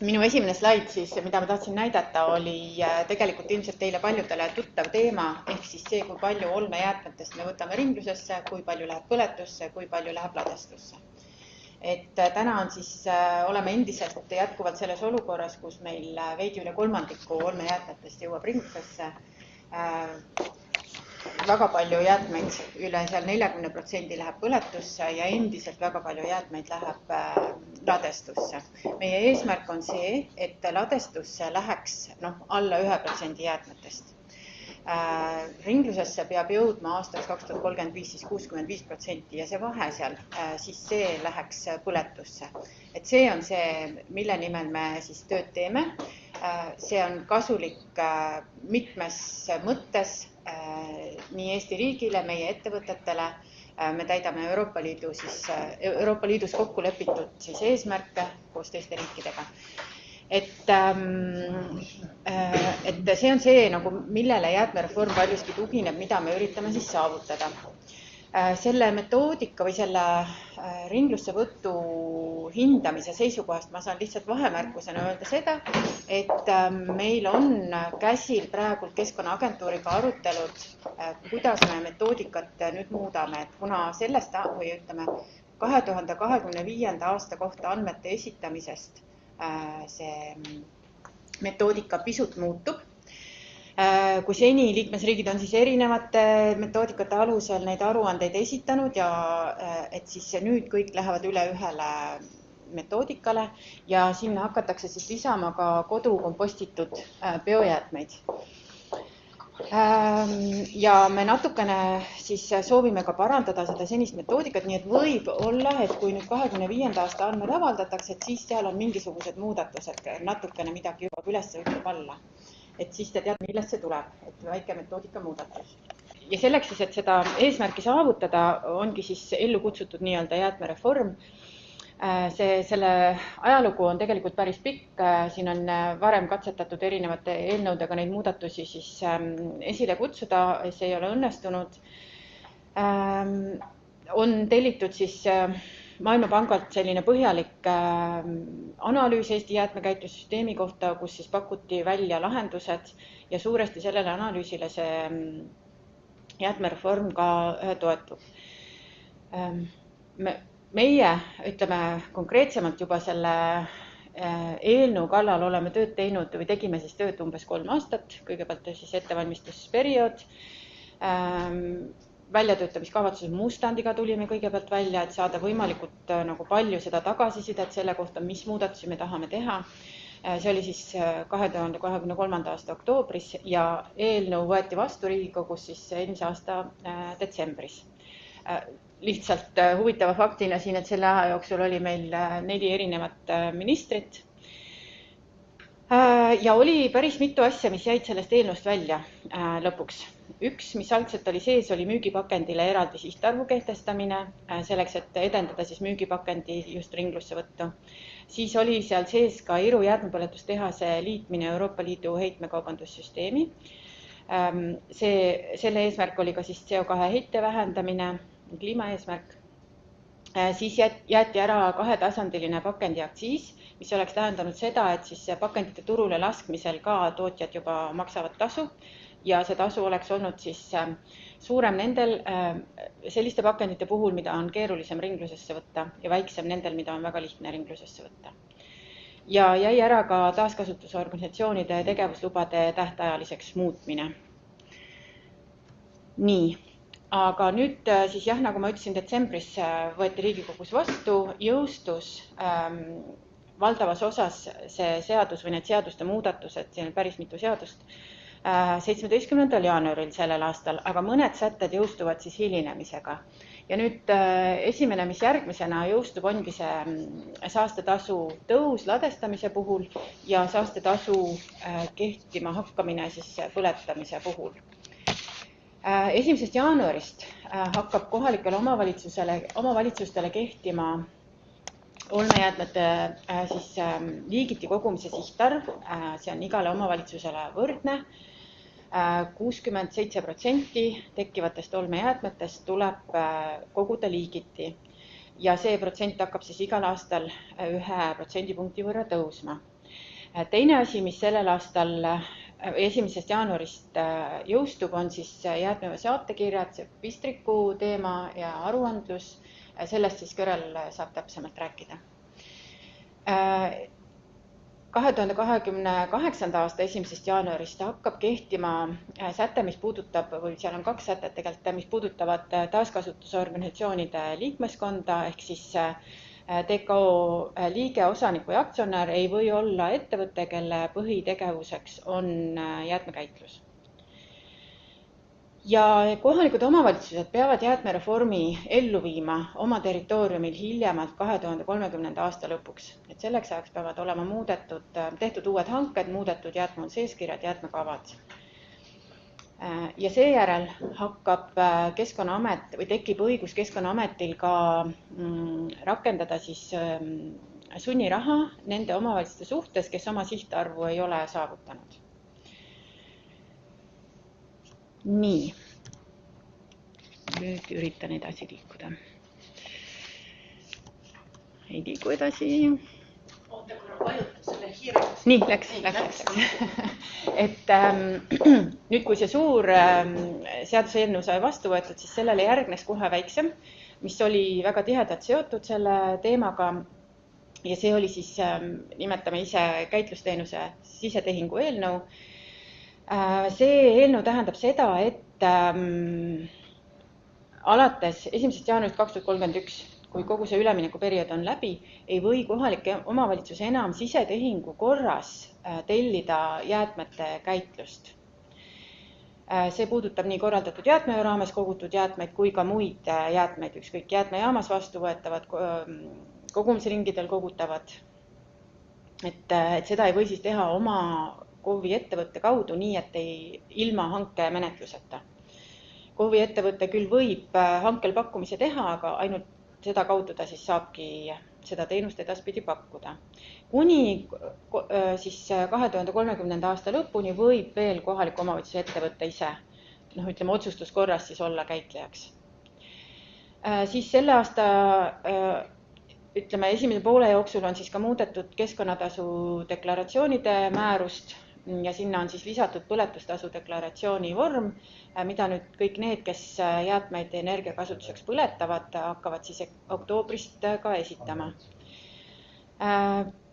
Minu esimene slaid siis, mida ma tahtsin näidata, oli tegelikult ilmselt teile paljudele tuttav teema, ehk siis see, kui palju olmejäätmetest me võtame ringlusesse, kui palju läheb põletusse, kui palju läheb ladestusse. Et täna on siis, oleme endiselt jätkuvalt selles olukorras, kus meil veidi üle kolmandiku olmejäätmetest jõuab ringlusesse. Väga palju jäätmeid, üle seal 40% läheb põletusse ja endiselt väga palju jäätmeid läheb ladestusse. Meie eesmärk on see, et ladestusse läheks alla 1% jäätmetest. Ringlusesse peab jõudma aastaks 2035 siis 65% ja see vahe seal, siis see läheks põletusse. Et see on see, mille nimel me siis tööd teeme. See on kasulik mitmes mõttes, nii Eesti riigile, meie ettevõtetele. Me täidame Euroopa Liidus kokku lepitud siis eesmärke koos teiste riikidega. Et see on see, millele jäätmereform paljuski tugineb, mida me üritame siis saavutada. Selle metoodika või selle ringlussevõtu hindamise seisukohast ma saan lihtsalt vahemärkusena öelda seda, et meil on käsil praegu Keskkonnaagentuuriga arutelud, kuidas me metoodikat nüüd muudame, et kuna sellest või ütleme 2025. aasta kohta andmete esitamisest see metoodika pisut muutub. Kui seni liikmesriigid on siis erinevate metoodikate alusel neid aruandeid esitanud ja et siis nüüd kõik lähevad üle ühele metoodikale ja sinna hakatakse siis lisama ka kodukompostitud biojäätmeid. Ja me natukene siis soovime ka parandada seda senist metoodikat, nii et võib olla, et kui nüüd 2025. aasta andmed avaldatakse, et siis seal on mingisugused muudatused, natukene midagi juba üles ütleb alla. Et siis te teate, millest see tuleb, et väike metoodika muudatus. Ja selleks siis, et seda eesmärki saavutada, ongi siis ellu kutsutud nii-öelda jäätmereform. Selle ajalugu on tegelikult päris pikk, siin on varem katsetatud erinevate eelnõudega neid muudatusi siis esile kutsuda, see ei ole õnnestunud. On tellitud siis Maailmapangalt selline põhjalik analüüs Eesti jäätmekäitlussüsteemi kohta, kus siis pakuti välja lahendused ja suuresti sellele analüüsile see jäätmereform ka toetub. Meie, ütleme konkreetsemalt juba selle eelnõu kallal oleme tööd teinud või tegime siis tööd umbes 3 aastat, kõigepealt siis ettevalmistusperiood. Väljatöötamiskavatsuse mustandiga tulime kõigepealt välja, et saada võimalikult palju seda tagasisidet selle kohta, mis muudatusi me tahame teha. See oli siis 2023. aasta oktoobris ja eelnõu võeti vastu Riigikogus siis eelmise aasta detsembris. Lihtsalt huvitava faktina siin, et selle aja jooksul oli meil 4 erinevat ministrit. Ja oli päris mitu asja, mis jäid sellest eelnõust välja lõpuks. Üks, mis algselt oli sees, oli müügipakendile eraldi sihtarvu kehtestamine, selleks, et edendada siis müügipakendi just ringlusse võttu. Siis oli seal sees ka Iru jäätmepõletustehase liitmine Euroopa Liidu heitmekaubandussüsteemi. Selle eesmärk oli ka siis CO2 heite vähendamine, kliimaeesmärk. Siis jäeti ära 2-tasandiline pakendiaktsiis, mis oleks tähendanud seda, et siis pakendite turule laskmisel ka tootjad juba maksavad tasu ja see tasu oleks olnud siis suurem nendel selliste pakendite puhul, mida on keerulisem ringlusesse võtta ja väiksem nendel, mida on väga lihtne ringlusesse võtta. Ja jäi ära ka taaskasutusorganisatsioonide tegevuslubade tähtajaliseks muutmine. Nii. Aga nüüd siis jah, nagu ma ütlesin, detsembris võeti Riigikogus vastu, jõustus valdavas osas see seadus või need seaduste muudatused, siin on päris mitu seadust, 17. jaanuaril sellel aastal, aga mõned sätted jõustuvad siis hilinemisega. Ja nüüd esimene, mis järgmisena jõustub, ongi see saastetasu tõus ladestamise puhul ja saastetasu kehtima hakkamine siis põletamise puhul. 1. jaanuarist hakkab kohalikele omavalitsustele kehtima olmejäätmete siis liigiti kogumise sihtarv, see on igale omavalitsusele võrdne. 67% tekkivatest olmejäätmetest tuleb koguda liigiti ja see protsent hakkab siis igal aastal 1 protsendipunkti võrra tõusma. Teine asi, mis sellel aastal 1. jaanuarist jõustub, on siis jäätmeveo saatekirjad, see Pistriku teema ja aruandlus. Sellest siis Kõrel saab täpsemalt rääkida. 2028. aasta 1. jaanuarist hakkab kehtima säte, mis puudutab, või seal on 2 sätet tegelikult, mis puudutavad taaskasutusorganisatsioonide liikmeskonda, ehk siis TKO liige, osaniku ja aktsionär ei või olla ettevõte, kelle põhitegevuseks on jäätmekäitlus. Ja kohalikud omavalitsused peavad jäätmereformi ellu viima oma territooriumil hiljemalt 2030. aasta lõpuks. Et selleks ajaks peavad olema tehtud uued hanked, muudetud jäätmeohutuse eeskirjad, jäätmekavad. Ja seejärel hakkab Keskkonnaamet või tekib õigus Keskkonnaametil ka rakendada siis sunniraha nende omavalitsuste suhtes, kes oma sihtarvu ei ole saavutanud. Nii, nüüd üritan edasi liikuda. Ei liigu edasi. Oota, kui vajuta selle hirmus. Nii, läks. Et nüüd, kui see suur seaduseelnõu sai vastu võetud, siis sellele järgnes kohe väiksem, mis oli väga tihedalt seotud selle teemaga. Ja see oli siis, nimetame ise käitlusteenuse sisetehingu eelnõu. See eelnõu tähendab seda, et alates 1. jaanuarist 2031, kui kogu see üleminekuperiood on läbi, ei või kohalike omavalitsus enam sisetehingu korras tellida jäätmete käitlust. See puudutab nii korraldatud jäätmeveo raames kogutud jäätmeid kui ka muid jäätmeid, ükskõik jäätmejaamas vastuvõetavad, kogumisringidel kogutavad. Et seda ei või siis teha oma KOV-i ettevõtte kaudu, nii et ilma hanke menetluseta. KOV-i ettevõte küll võib hankel pakkumise teha, aga ainult seda kaudu ta siis saabki seda teenust edaspidi pakkuda. Kuni siis 2030. aasta lõpuni võib veel kohaliku omavalitsuse ettevõtte ise, ütleme otsustuskorras siis olla käitlejaks. Siis selle aasta esimese poole jooksul on siis ka muudetud keskkonnatasu deklaratsioonide määrust ja sinna on siis lisatud põletustasu deklaratsiooni vorm, mida nüüd kõik need, kes jäätmeid energiakasutuseks põletavad, hakkavad siis oktoobrist ka esitama.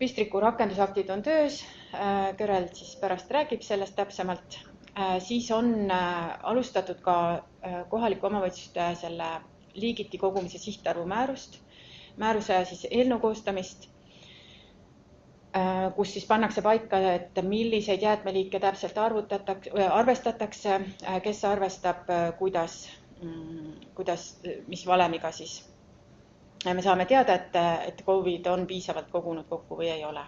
Pistriku rakendusaktid on töös, Kõrel siis pärast räägib sellest täpsemalt. Siis on alustatud ka kohaliku omavalitsuste selle liigiti kogumise sihtarvu määruse siis eelnõu koostamist, kus siis pannakse paika, et milliseid jäätmeliike täpselt arvestatakse, kes arvestab, mis valemiga siis. Me saame teada, et KOV-id on piisavalt kogunud kokku või ei ole.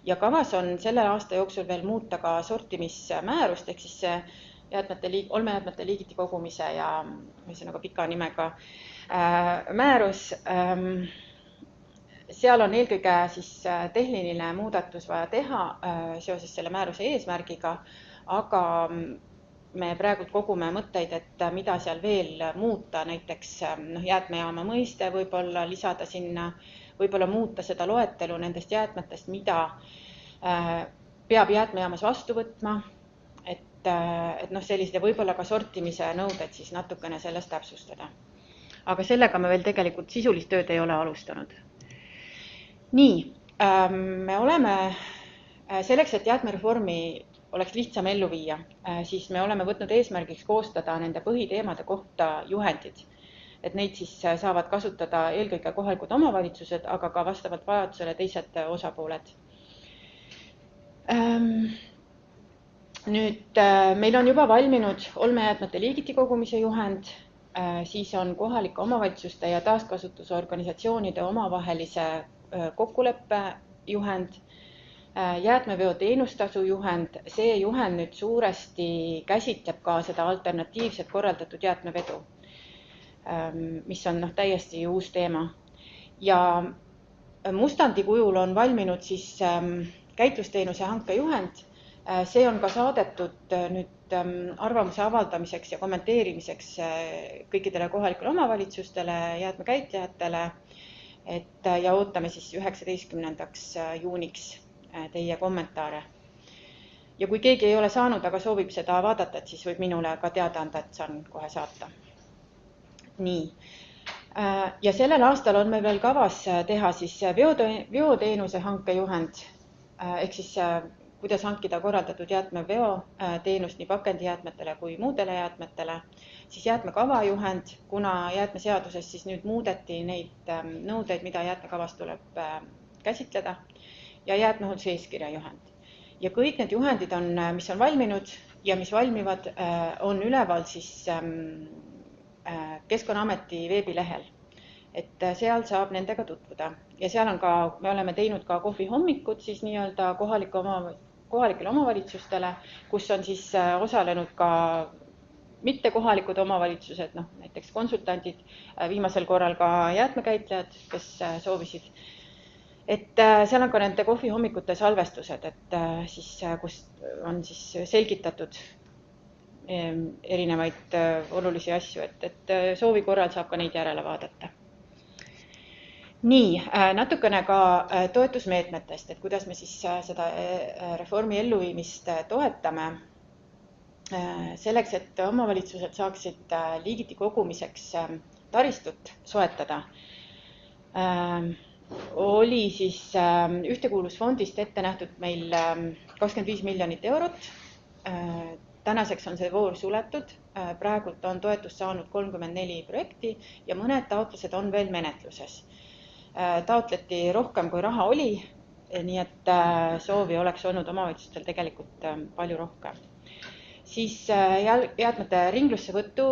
Ja kavas on selle aasta jooksul veel muuta ka sortimismäärust, ehk siis olmejäätmete liigiti kogumise ja pika nimega määrus. Seal on eelkõige siis tehniline muudatus vaja teha seoses selle määruse eesmärgiga, aga me praegu kogume mõtteid, et mida seal veel muuta, näiteks jäätmejaama mõiste võib-olla lisada sinna, võib-olla muuta seda loetelu nendest jäätmetest, mida peab jäätmejaamas vastu võtma, et sellised võib-olla ka sortimise nõuded siis natukene sellest täpsustada. Aga sellega me veel tegelikult sisulist tööd ei ole alustanud. Nii, me oleme selleks, et jäätmereformi oleks lihtsam ellu viia, siis me oleme võtnud eesmärgiks koostada nende põhiteemade kohta juhendid, et neid siis saavad kasutada eelkõige kohalikud omavalitsused, aga ka vastavalt vajadusele teised osapooled. Nüüd, meil on juba valminud olmejäätmete liigiti kogumise juhend, siis on kohalike omavalitsuste ja taaskasutusorganisatsioonide omavahelise kokkuleppe juhend, jäätmeveo teenustasu juhend, see juhend nüüd suuresti käsitleb ka seda alternatiivset korraldatud jäätmevedu, mis on täiesti uus teema. Ja mustandi kujul on valminud siis käitlusteenuse hankejuhend, see on ka saadetud nüüd arvamuse avaldamiseks ja kommenteerimiseks kõikidele kohalikele omavalitsustele, jäätmekäitlejatele, ja ootame siis 19. juuniks teie kommentaare. Ja kui keegi ei ole saanud, aga soovib seda vaadata, et siis võib minule ka teada anda, et saan kohe saata. Nii. Ja sellel aastal on meil veel kavas teha siis veoteenuse hankejuhend, ehk siis kuidas hankida korraldatud jäätmeveo teenust nii pakendijäätmetele kui muudele jäätmetele, siis jäätmekavajuhend, kuna jäätmeseaduses siis nüüd muudeti neid nõudeid, mida jäätmekavas tuleb käsitleda, ja jäätmehoolduse eeskirja juhend. Ja kõik need juhendid on, mis on valminud ja mis valmivad, on üleval siis Keskkonnaameti veebilehel, et seal saab nendega tutvuda. Ja seal on ka, me oleme teinud ka kohvihommikud siis nii-öelda kohalikele omavalitsustele, kus on siis osalenud ka mitte kohalikud omavalitsused, näiteks konsultandid, viimasel korral ka jäätmekäitlejad, kes soovisid. Et seal on ka nende kohvihommikute salvestused, et siis, kus on siis selgitatud erinevaid olulisi asju, et soovi korral saab ka neid järele vaadata. Nii, natukene ka toetusmeetmetest, et kuidas me siis seda reformi elluviimist toetame. Selleks, et omavalitsused saaksid liigiti kogumiseks taristut soetada, oli siis ühtekuuluvusfondist ette nähtud meil 25 miljonit eurot. Tänaseks on see voor suletud, praegult on toetust saanud 34 projekti ja mõned taotlused on veel menetluses. Taotleti rohkem, kui raha oli, nii et soovi oleks olnud omavalitsustel tegelikult palju rohkem. Siis jäätmete ringlussevõtu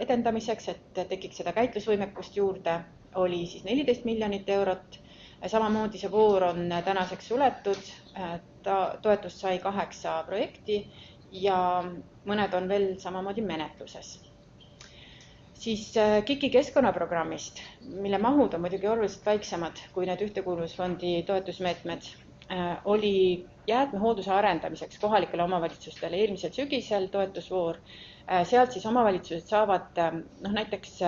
edendamiseks, et tekiks seda käitlusvõimekust juurde, oli siis 14 miljonit eurot. Samamoodi see voor on tänaseks suletud, toetust sai 8 projekti ja mõned on veel samamoodi menetluses. Siis KIK-i keskkonnaprogrammist, mille mahud on muidugi oluliselt väiksemad kui need ühtekuuluvusfondi toetusmeetmed, oli jäätmehoolduse arendamiseks kohalikele omavalitsustele eelmisel sügisel toetusvoor. Sealt siis omavalitsused saavad näiteks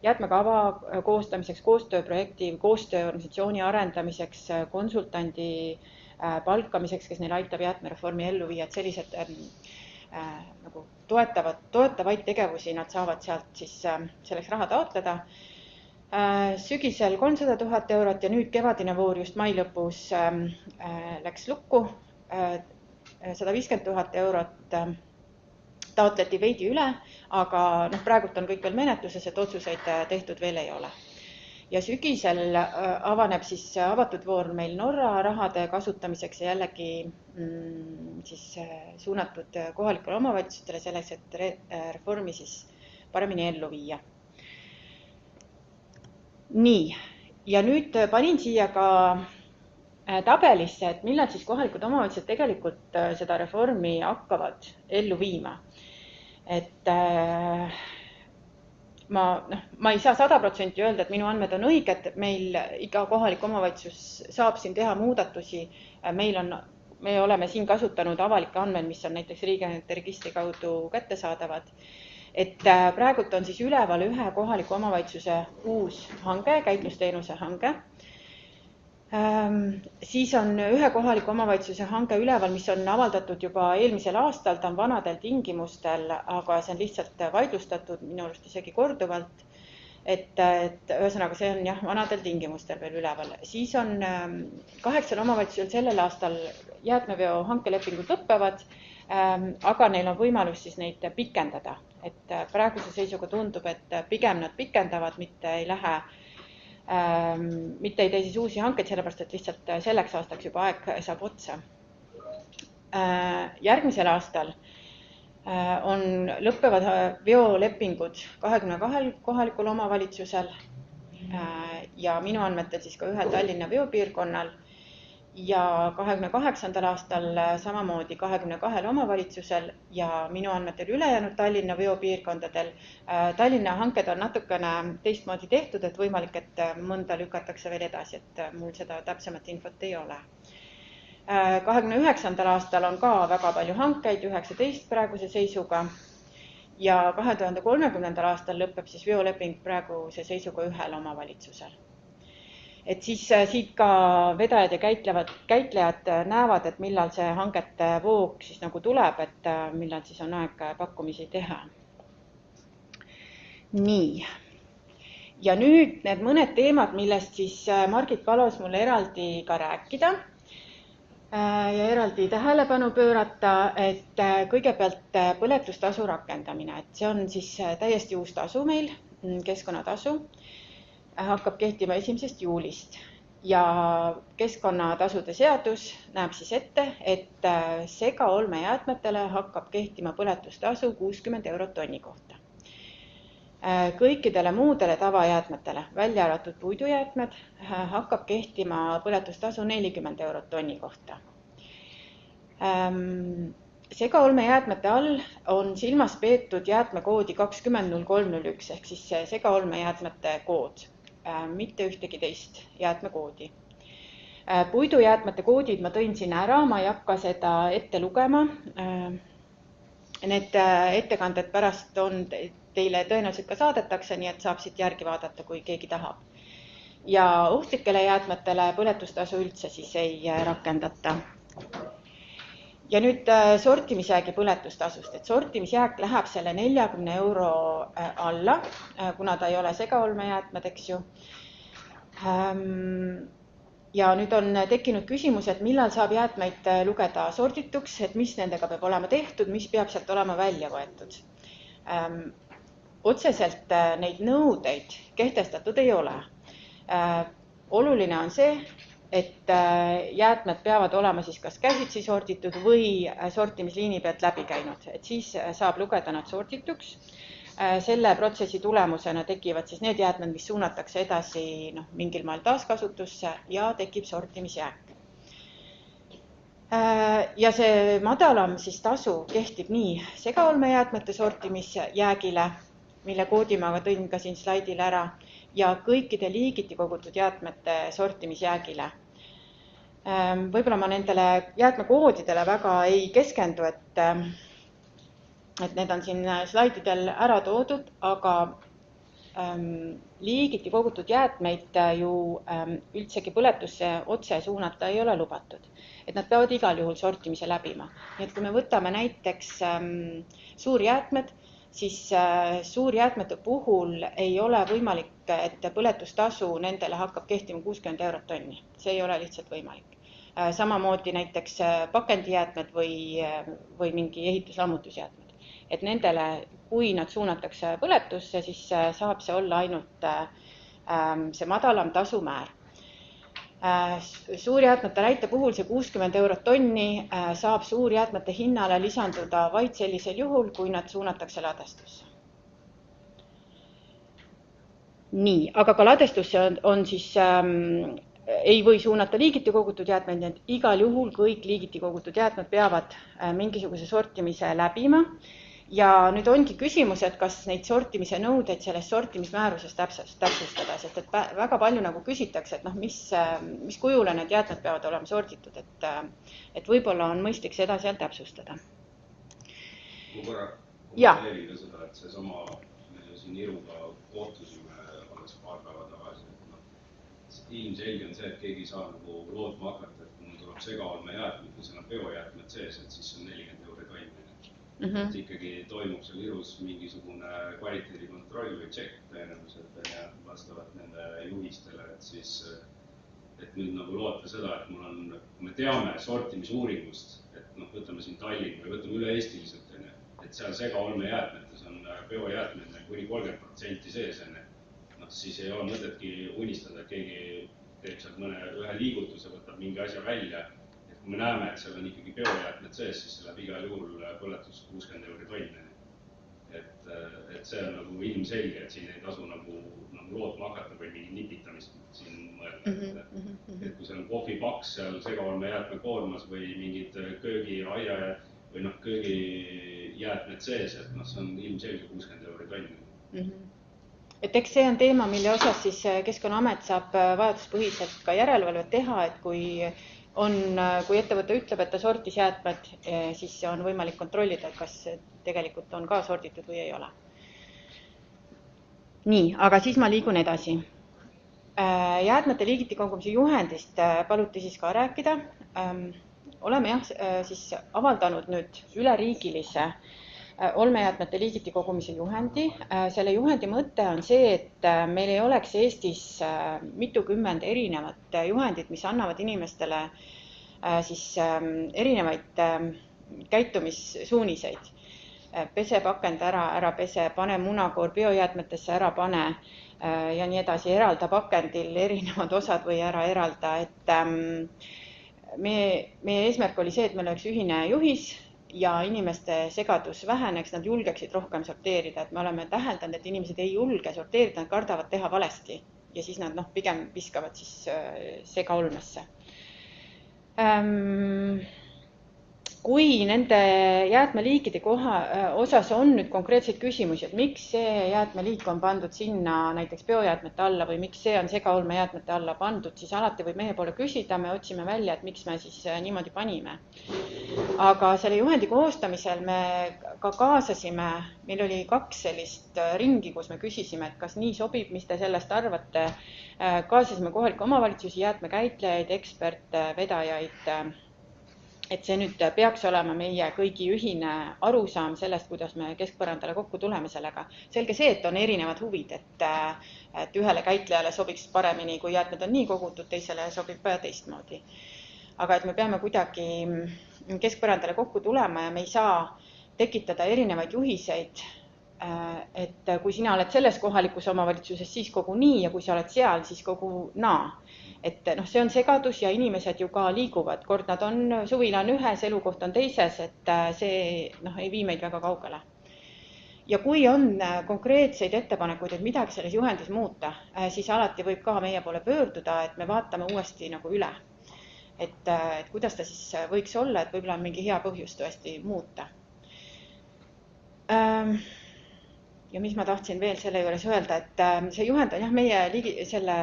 jäätmekava koostamiseks, koostööprojekti, koostööorganisatsiooni arendamiseks, konsultandi palkamiseks, kes neil aitab jäätmereformi ellu viia, et sellised nagu toetavaid tegevusi nad saavad sealt siis selleks raha taotleda. Sügisel 300 000 eurot ja nüüd kevadine voor just mai lõpus läks lukku. 150 000 eurot taotleti veidi üle, aga praegult on kõik veel menetluses, et otsuseid tehtud veel ei ole. Ja sügisel avaneb siis avatud voor meil Norra rahade kasutamiseks ja jällegi siis suunatud kohalikele omavalitsustele selleks, et reformi siis paremini ellu viia. Nii, ja nüüd panin siia ka tabelisse, et millal siis kohalikud omavalitsused tegelikult seda reformi hakkavad ellu viima. Et ma ei saa 100% öelda, et minu andmed on õiged, meil iga kohalik omavalitsus saab siin teha muudatusi. Me oleme siin kasutanud avalikke andmeid, mis on näiteks riigiandmete registri kaudu kättesaadavad. Et praegult on siis üleval ühe kohaliku omavalitsuse uus hange, käitlusteenuse hange. Siis on ühe kohaliku omavalitsuse hange üleval, mis on avaldatud juba eelmisel aastal, ta on vanadel tingimustel, aga see on lihtsalt vaidlustatud minu arust isegi korduvalt. Et ühesõnaga see on jah vanadel tingimustel veel üleval. Siis on 8 omavalitsusel sellel aastal jäätmeveo hankelepingud lõppevad, aga neil on võimalus siis neid pikendada. Et praeguse seisuga tundub, et pigem nad pikendavad, mitte ei tee siis uusi hankeid, sellepärast et lihtsalt selleks aastaks juba aeg saab otsa. Järgmisel aastal lõppevad veolepingud 22 kohalikul omavalitsusel ja minu andmetel siis ka ühel Tallinna veopiirkonnal ja 28. aastal samamoodi 22 omavalitsusel ja minu andmetel ülejäänud Tallinna veopiirkondadel. Tallinna hanked on natukene teistmoodi tehtud, et võimalik, et mõnda lükatakse veel edasi, et mul seda täpsemat infot ei ole. 29. aastal on ka väga palju hankeid, 19 praeguse seisuga ja 2030. aastal lõpeb siis veoleping praeguse seisuga ühel omavalitsusel. Et siis siit ka vedajad ja käitlejad näevad, et millal see hangete voog siis nagu tuleb, et millal siis on aeg pakkumisi teha. Nii. Ja nüüd need mõned teemad, millest siis Margit palus mulle eraldi ka rääkida ja eraldi tähelepanu pöörata, et kõigepealt põletustasu rakendamine, et see on siis täiesti uus tasu meil, keskkonnatasu, hakkab kehtima 1. juulist ja keskkonnatasude seadus näeb siis ette, et segaolmejäätmetele hakkab kehtima põletustasu 60 eurot tonni kohta. Kõikidele muudele tavajäätmetele, välja arvatud puidujäätmed, hakkab kehtima põletustasu 40 eurot tonni kohta. Segaolmejäätmete all on silmas peetud jäätmekoodi 200301 ehk siis segaolmejäätmete kood, mitte ühtegi teist jäätmekoodi. Puidujäätmete koodid ma tõin siin ära, ma ei hakka seda ette lugema. Need ettekanded pärast on teile tõenäoliselt ka saadetakse, nii et saab siit järgi vaadata, kui keegi tahab. Ja ohtlikele jäätmetele põletustasu üldse siis ei rakendata. Ja nüüd sortimisjäägi põletustasust, et sortimisjääk läheb selle 40 euro alla, kuna ta ei ole segaolmejäätmed, eks ju. Ja nüüd on tekkinud küsimus, et millal saab jäätmeid lugeda sordituks, et mis nendega peab olema tehtud, mis peab sealt olema välja võetud. Otseselt neid nõudeid kehtestatud ei ole. Oluline on see, et jäätmed peavad olema siis kas käsitsi sorditud või sortimisliini pealt läbi käinud, et siis saab lugeda nad sordituks. Selle protsessi tulemusena tekivad siis need jäätmed, mis suunatakse edasi mingil maal taaskasutusse ja tekib sortimisjääk. Ja see madalam siis tasu kehtib nii segaolmejäätmete sortimisjäägile, mille koodi ma tõin ka siin slaidil ära, ja kõikide liigiti kogutud jäätmete sortimisjäägile. Võib-olla ma nendele jäätmekoodidele väga ei keskendu, et need on siin slaididel ära toodud, aga liigiti kogutud jäätmeid ju üldsegi põletusse otse suunata ei ole lubatud. Et nad peavad igal juhul sortimise läbima. Nii et kui me võtame näiteks suurjäätmed, siis suurjäätmete puhul ei ole võimalik, et põletustasu nendele hakkab kehtima 60 eurot tonni. See ei ole lihtsalt võimalik. Samamoodi näiteks pakendijäätmed või mingi ehituslammutusjäätmed. Et nendele, kui nad suunatakse põletusse, siis saab see olla ainult see madalam tasumäär. Suurjäätmete näite puhul see 60 eurot tonni saab suurjäätmete hinnale lisanduda vaid sellisel juhul, kui nad suunatakse ladestusse. Nii, aga ka ladestusse on siis, ei või suunata liigiti kogutud jäätmeid, nii et igal juhul kõik liigiti kogutud jäätmed peavad mingisuguse sortimise läbima. Ja nüüd ongi küsimus, et kas neid sortimise nõudeid selles sortimismääruses täpsustada, sest et väga palju nagu küsitakse, et mis kujule need jäätmed peavad olema sorditud, et võib-olla on mõistlik seda seal täpsustada. Ma korra kommenteerin ka seda, et see sama, me siin Iruga kohtusime alles paar päeva tagasi, et ilmselge on see, et keegi ei saa nagu lootma hakata, et kui mul tuleb segaolmejäätmed või seal on biojäätmed sees, et siis on 40 euro tonni. Et ikkagi toimub seal Irus mingisugune kvaliteedikontroll või tšekk tõenäoliselt vastavalt nende juhistele, et siis et nüüd nagu loota seda, et mul on, kui me teame sortimisuuringust, et võtame siin Tallinn või võtame üle-eestiliselt, et seal segaolmejäätmetes on biojäätmed kuni 30% sees, siis ei ole mõtetki unistada, et keegi teeb sealt ühe liigutuse, võtab mingi asja välja. Kui me näeme, et seal on ikkagi biojäätmed sees, siis see läheb igal juhul põletus 60 euro tonni. Et see on nagu ilmselge, et siin ei tasu nagu lootma hakata või mingi nipitamist siin mõelda. Et kui seal on kohvipaks seal segaolmejäätme koormas või mingid köögiraia või köögijäätmed sees, et see on ilmselge 60 euro tonni. Et eks see on teema, mille osas siis Keskkonnaamet saab vajaduspõhiselt ka järelevalvet teha, et kui ettevõte ütleb, et ta sortis jäätmed, siis on võimalik kontrollida, et kas tegelikult on ka sorditud või ei ole. Nii, aga siis ma liigun edasi. Jäätmete liigiti kogumise juhendist paluti siis ka rääkida. Oleme siis avaldanud nüüd üleriigilise olmejäätmete liigiti kogumise juhendi. Selle juhendi mõte on see, et meil ei oleks Eestis mitukümmend erinevat juhendit, mis annavad inimestele siis erinevaid käitumissuuniseid. Pese pakend ära pese, pane munakoor biojäätmetesse, ära pane ja nii edasi, eralda pakendil erinevad osad või ära eralda. Et meie eesmärk oli see, et meil oleks ühine juhis ja inimeste segadus väheneks, nad julgeksid rohkem sorteerida. Et me oleme täheldanud, et inimesed ei julge sorteerida, nad kardavad teha valesti ja siis nad pigem viskavad siis segaolmesse. Kui nende jäätmeliikide osas on nüüd konkreetseid küsimusi, et miks see jäätmeliik on pandud sinna näiteks biojäätmete alla või miks see on segaolmejäätmete alla pandud, siis alati võib meie poole küsida, me otsime välja, et miks me siis niimoodi panime. Aga selle juhendi koostamisel me ka kaasasime, meil oli 2 sellist ringi, kus me küsisime, et kas nii sobib, mis te sellest arvate. Kaasasime kohalikke omavalitsusi, jäätmekäitlejaid, eksperte, vedajaid. Et see nüüd peaks olema meie kõigi ühine arusaam sellest, kuidas me keskpõrandale kokku tuleme sellega. Selge see, et on erinevad huvid, et ühele käitlejale sobiks paremini, kui jäätmed on nii kogutud, teisele sobib teistmoodi. Aga et me peame kuidagi keskpõrandale kokku tulema ja me ei saa tekitada erinevaid juhiseid, et kui sina oled selles kohalikus omavalitsuses, siis kogu nii ja kui sa oled seal, siis kogu naa. Et see on segadus ja inimesed ju ka liiguvad, kord nad on, suvila on ühes, elukoht on teises, et see ei vii meid väga kaugele. Ja kui on konkreetseid ettepanekuid, et midagi selles juhendis muuta, siis alati võib ka meie poole pöörduda, et me vaatame uuesti üle. Et kuidas ta siis võiks olla, et võib-olla on mingi hea põhjus tõesti muuta. Ja mis ma tahtsin veel selle juures öelda, et see juhend on meie selle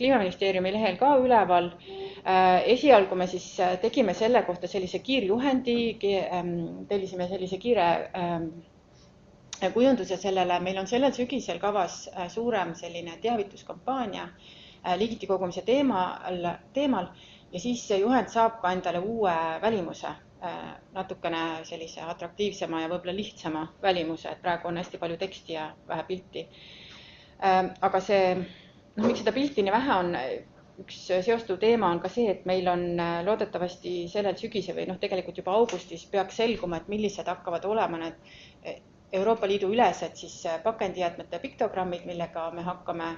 Kliimaministeeriumi lehel ka üleval. Esialgu me siis tegime selle kohta sellise kiirjuhendi, tellisime sellise kiire kujunduse sellele. Meil on sellel sügisel kavas suurem selline teavituskampaania liigiti kogumise teemal ja siis see juhend saab ka endale uue välimuse, natukene sellise atraktiivsema ja võib-olla lihtsama välimuse, et praegu on hästi palju teksti ja vähe pilti. Aga miks seda pilti nii vähe on, üks seostuv teema on ka see, et meil on loodetavasti sellel sügise või tegelikult juba augustis peaks selguma, et millised hakkavad olema need Euroopa Liidu ülesed siis pakendijäätmete piktogrammid, millega me hakkame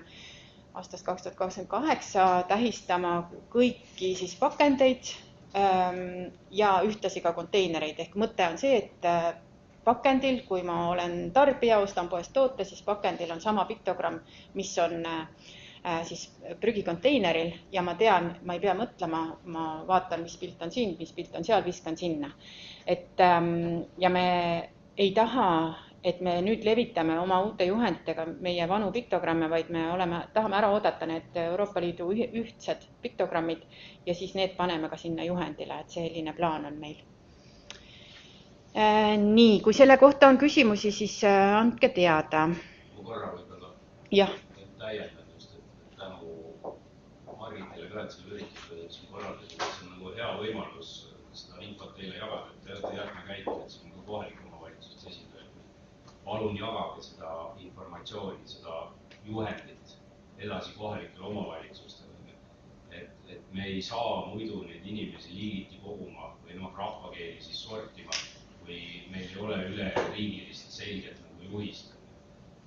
aastast 2028 tähistama kõiki siis pakendeid ja ühtlasi ka konteinereid. Ehk mõte on see, et pakendil, kui ma olen tarbija, ostan poest toote, siis pakendil on sama piktogramm, mis on siis prügikonteineril ja ma tean, ma ei pea mõtlema, ma vaatan, mis pilt on siin, mis pilt on seal, viskan sinna. Ja me ei taha, et me nüüd levitame oma uute juhenditega meie vanu piktogramme, vaid me tahame ära oodata need Euroopa Liidu ühtsed piktogrammid ja siis need paneme ka sinna juhendile, et selline plaan on meil. Nii, kui selle kohta on küsimusi, siis andke teada. Mu korra võib-olla täiendamist, et tänu Margitile ka, et selle üritusele korraldasid, et see on hea võimalus seda infot teile jagada, et te olete jäätmekäitlejad, see on ka kohalike omavalitsuste esindajad. Palun jagage seda informatsiooni, seda juhendit edasi kohalikele omavalitsustele, et me ei saa muidu neid inimesi liigiti koguma või rahvakeeli siis sortima, või meil ei ole üle riigilist selget juhist.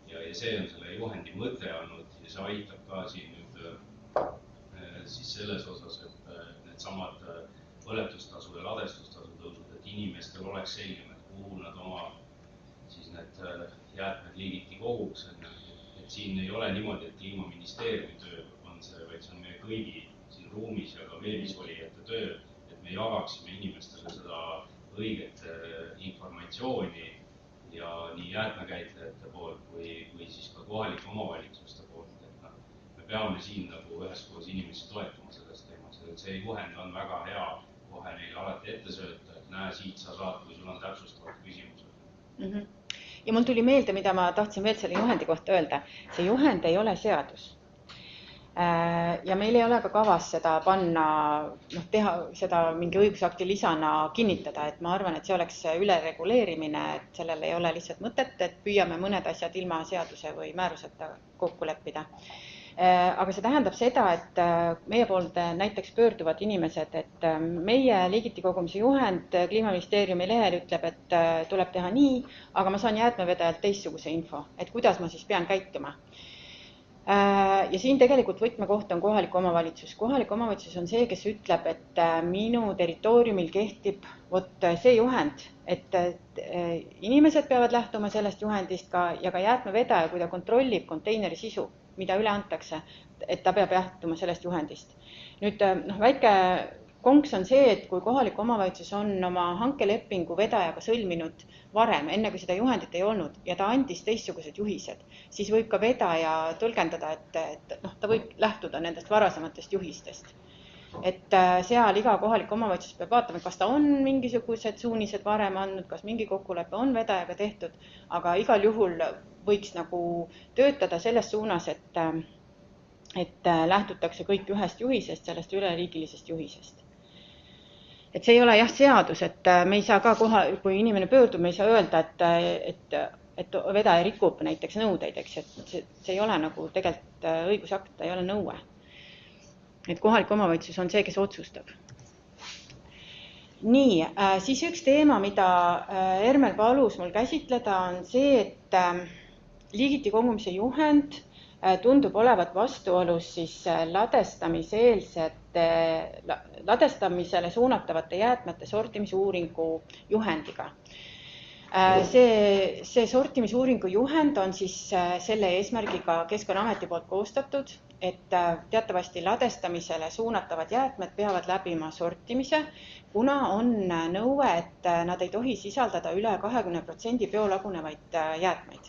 Ja see on selle juhendi mõte olnud ja see aitab ka siin nüüd siis selles osas, et need samad põletustasu ja ladestustasu tõusud, et inimestel oleks selgem, et kuhu nad oma siis need jäätmed liigiti koguks. Et siin ei ole niimoodi, et Kliimaministeeriumi töö on see, vaid see on meie kõigi siin ruumis ja ka veebis olijate töö, et me jagaksime inimestele seda õiget informatsiooni ja nii jäätmekäitlejate poolt või siis ka kohalike omavalitsuste poolt, et me peame siin üheskoos inimesi toetama selles teemas, et see juhend on väga hea kohe neile alati ette sööta, et näe, siit sa saad, kui sul on täpsustavad küsimused. Ja mul tuli meelde, mida ma tahtsin veel selle juhendi kohta öelda. See juhend ei ole seadus. Ja meil ei ole ka kavas seda panna, teha seda mingi õigusakti lisana kinnitada, et ma arvan, et see oleks ülereguleerimine, et sellel ei ole lihtsalt mõtet, et püüame mõned asjad ilma seaduse või määruseta kokku leppida. Aga see tähendab seda, et meie poolde näiteks pöörduvad inimesed, et meie liigiti kogumise juhend Kliimaministeeriumi lehel ütleb, et tuleb teha nii, aga ma saan jäätmevedajalt teistsuguse info, et kuidas ma siis pean käituma. Ja siin tegelikult võtmekoht on kohalik omavalitsus. Kohalik omavalitsus on see, kes ütleb, et minu territooriumil kehtib see juhend, et inimesed peavad lähtuma sellest juhendist ja ka jäätmevedaja, kui ta kontrollib konteineri sisu, mida üle antakse, et ta peab lähtuma sellest juhendist. Nüüd väike konks on see, et kui kohalik omavalitsus on oma hankelepingu vedajaga sõlminud varem, enne kui seda juhendit ei olnud, ja ta andis teistsugused juhised, siis võib ka vedaja tõlgendada, et ta võib lähtuda nendest varasematest juhistest. Et seal iga kohalik omavalitsus peab vaatama, kas ta on mingisugused suunised varem andnud, kas mingi kokkulepe on vedajaga tehtud, aga igal juhul võiks nagu töötada selles suunas, et lähtutakse kõik ühest juhisest, sellest üleriigilisest juhisest. Et see ei ole jah seadus, et me ei saa ka kui inimene pöördub, me ei saa öelda, et vedaja rikub näiteks nõudeid, eks, et see ei ole nagu tegelikult õigusakt, ta ei ole nõue. Et kohalik omavalitsus on see, kes otsustab. Nii, siis üks teema, mida Ermel palus mul käsitleda, on see, et liigiti kogumise juhend tundub olevat vastuolus siis ladestamisele suunatavate jäätmete sortimisuuringu juhendiga. See sortimisuuringu juhend on siis selle eesmärgiga Keskkonnaameti poolt koostatud, et teatavasti ladestamisele suunatavad jäätmed peavad läbima sortimise, kuna on nõue, et nad ei tohi sisaldada üle 20% biolagunevaid jäätmeid,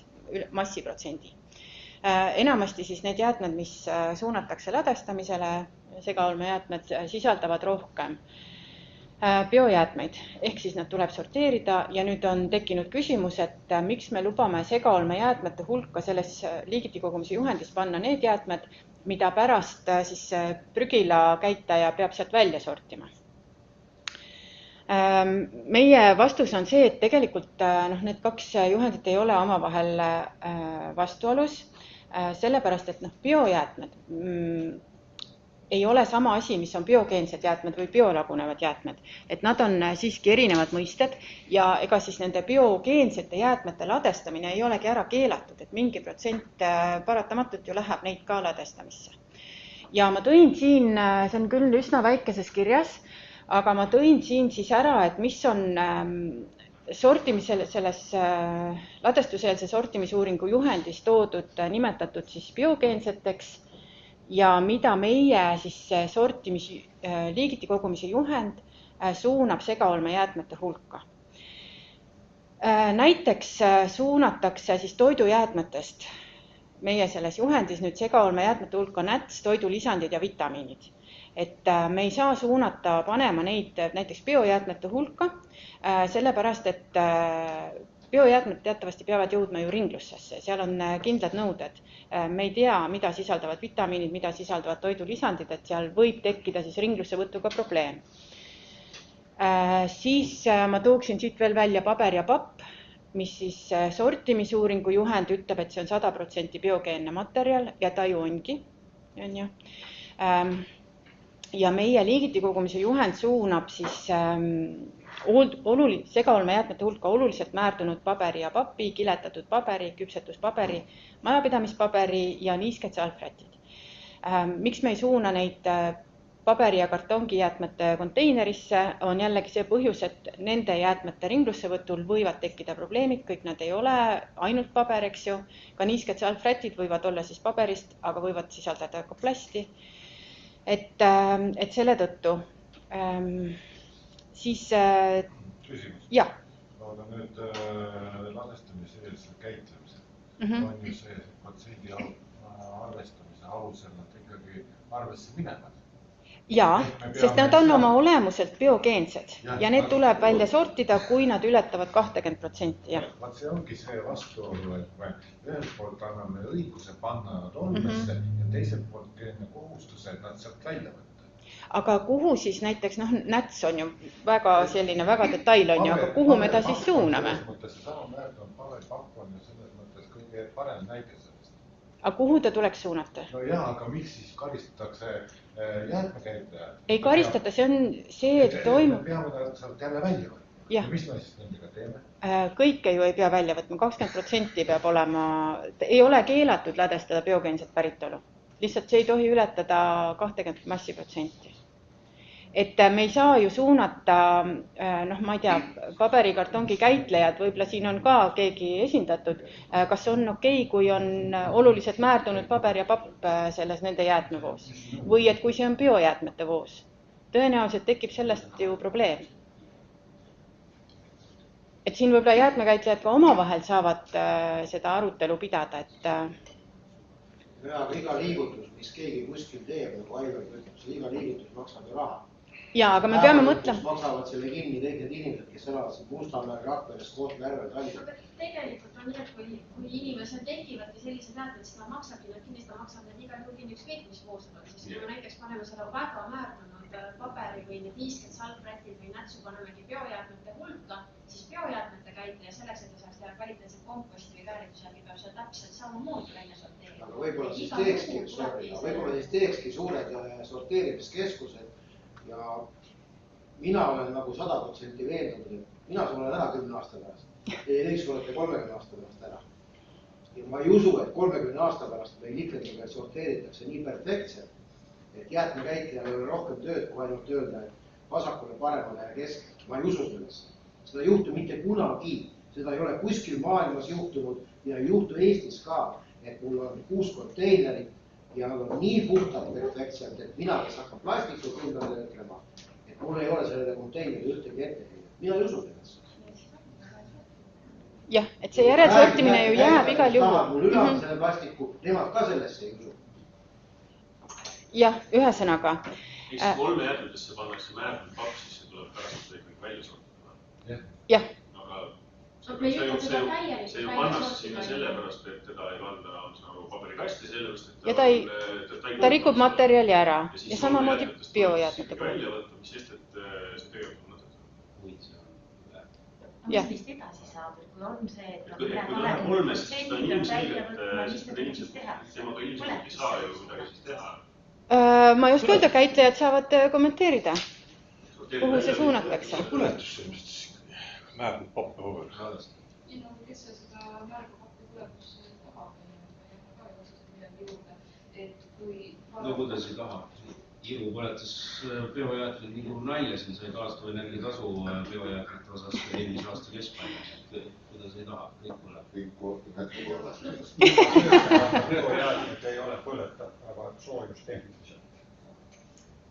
massiprotsendi. Enamasti siis need jäätmed, mis suunatakse ladestamisele, segaolmejäätmed sisaldavad rohkem biojäätmeid, ehk siis nad tuleb sorteerida ja nüüd on tekkinud küsimus, et miks me lubame segaolmejäätmete hulka selles liigiti kogumise juhendis panna need jäätmed, mida pärast siis prügila käitaja peab sealt välja sortima. Meie vastus on see, et tegelikult need kaks juhendit ei ole omavahel vastuolus, sellepärast, et biojäätmed ei ole sama asi, mis on biogeensed jäätmed või biolagunevad jäätmed. Et nad on siiski erinevad mõisted ja ega siis nende biogeensete jäätmete ladestamine ei olegi ära keelatud, et mingi protsent paratamatult ju läheb neid ka ladestamisse. Ja ma tõin siin, see on küll üsna väikeses kirjas, aga ma tõin siin siis ära, et mis on selles ladestuseelse sortimisuuringu juhendis toodud, nimetatud siis biogeenseteks ja mida meie siis liigiti kogumise juhend suunab segaolmejäätmete hulka. Näiteks suunatakse siis toidujäätmetest meie selles juhendis nüüd segaolmejäätmete hulka näts, toidulisandid ja vitamiinid. Et me ei saa suunata panema neid näiteks biojäätmete hulka, sellepärast, et biojäätmed teatavasti peavad jõudma ju ringlussesse, seal on kindlad nõuded. Me ei tea, mida sisaldavad vitamiinid, mida sisaldavad toidulisandid, et seal võib tekkida siis ringlussevõtuga probleem. Siis ma tooksin siit veel välja paber ja papp, mis siis sortimisuuringu juhend ütleb, et see on 100% biogeenne materjal ja ta ju ongi. Ja meie liigiti kogumise juhend suunab siis segaolmejäätmete hulka oluliselt määrdunud paberi ja papi, kiletatud paberi, küpsetuspaberi, majapidamispaberi ja niisked salvrätid. Miks me ei suuna neid paberi ja kartongi jäätmete konteinerisse, on jällegi see põhjus, et nende jäätmete ringlussevõtul võivad tekkida probleemid, kõik nad ei ole ainult paber, eks ju. Ka niisked salvrätid võivad olla siis paberist, aga võivad sisaldada ka plasti. Et selle tõttu siis küsimus. Jah. Aga nüüd ladestamise eelsel käitlemisel on ju see protsendi arvestamise alusel nad ikkagi arvesse minevad. Jaa, sest nad on oma olemuselt biogeensed ja need tuleb välja sortida, kui nad ületavad 20%. Ja. Vaat see ongi see vastuolu, et me ühelt poolt anname õiguse panna nad olmesse ja teiselt poolt teeme kohustuse, et nad sealt välja võtta. Aga kuhu siis näiteks, näts on ju väga selline, väga detail on ju, aga kuhu me ta siis suuname? Selles mõttes see sama määrt on paberpakk on ju selles mõttes kõige parem näite sellest. Aga kuhu ta tuleks suunata? No jaa, aga miks siis karistatakse jäätmekäitlejad? Ei karistata, see on see, et toimub. Me peame ta sealt jälle välja võtma. Ja mis me siis nendega teeme? Kõike ju ei pea välja võtma, 20% peab olema, ei ole keelatud ladestada biogeenset päritolu. Lihtsalt see ei tohi ületada 20 massiprotsenti. Et me ei saa ju suunata, ma ei tea, paberikartongi käitlejad, võib-olla siin on ka keegi esindatud, kas on okei, kui on oluliselt määrdunud paber ja papp selles nende jäätmevoos või et kui see on biojäätmete voos. Tõenäoliselt tekib sellest ju probleem. Et siin võib-olla jäätmekäitlejad ka omavahel saavad seda arutelu pidada, et iga liigutus, mis keegi kuskil teeb, nagu Aivar ütleb, see iga liigutus maksab ju raha. Jaa, aga me peame mõtlema. Maksavad selle kinni teised inimesed, kes elavad siin Mustamäel, Rakveres, Kohtla-Järvel, Tallinnas. Tegelikult on nii, et kui inimesed tekivadki sellised jäätmed, siis nad maksabki nad kinni, seda maksab need igal juhul kinni ükskõik, mis voosad on. Sest kui me näiteks paneme seda väga määrdunud paberi või need 50 salvrätid või nätsu panemegi biojäätmete hulka, siis biojäätmete käitleja selleks, et ta saaks teha kvaliteetset komposti või väärtusjärgi peab seda täpselt samamoodi välja sorteerima. Aga võib-olla siis teekski suured sorteerimiskeskused ja mina olen nagu 100% veendunud, et mina olen ära 10 aasta pärast. Teised olete 30 aasta pärast ära. Ja ma ei usu, et 30 aasta pärast meil ikkagi veel sorteeritakse nii perfektselt, et jäätmekäitlejal ei ole rohkem tööd, kui ainult öelda, et vasakule, paremale ja keskele. Ma ei usu sellesse. Seda ei juhtu mitte kunagi. Seda ei ole kuskil maailmas juhtunud ja ei juhtu Eestis ka, et mul on 6 konteinerit ja nad on nii puhtad perfektselt, et mina, kes hakkab plastikut ümber töötlema, et mul ei ole sellele konteinerile ühtegi ette. Mina ei usu sellesse. Jah, et see järelsortimine ju jääb igal juhul. Mul üle on selle plastiku, nemad ka sellesse ei usu. Jah, ühesõnaga. Eks olmejäätmetesse pannakse määrdunud pakk, siis see tuleb pärast seda ikkagi välja sortima. Jah. Aga see ju pannakse sinna sellepärast, et teda ei panda paberikasti sellepärast, et ta rikub materjali ära ja samamoodi biojäätmete puhul. Välja võtta, mis sest, et see tegelikult on mõtet. Mis vist edasi saab, et kui on see, et kui ta läheb olmesse, siis ta on ilmselgelt, temaga ilmselgelt ei saa ju midagi siis teha. Ma ei oska öelda, käitlejad saavad kommenteerida, kuhu see suunatakse. Põletusse ilmselt määrdunud pappi paber. Kes seda määrdunud pappi põletusse tahab, ka ei oska midagi juurde, et kui... No kuidas ei taha? Iru põletas biojäätmed nii kui nalja, siin sai taastuvenergia tasu biojäätmete osas eelmise aasta keskpaigas. Kuidas ei taha? Kõik põleb. Biojäätmed ei ole põletavad soojustehniliselt.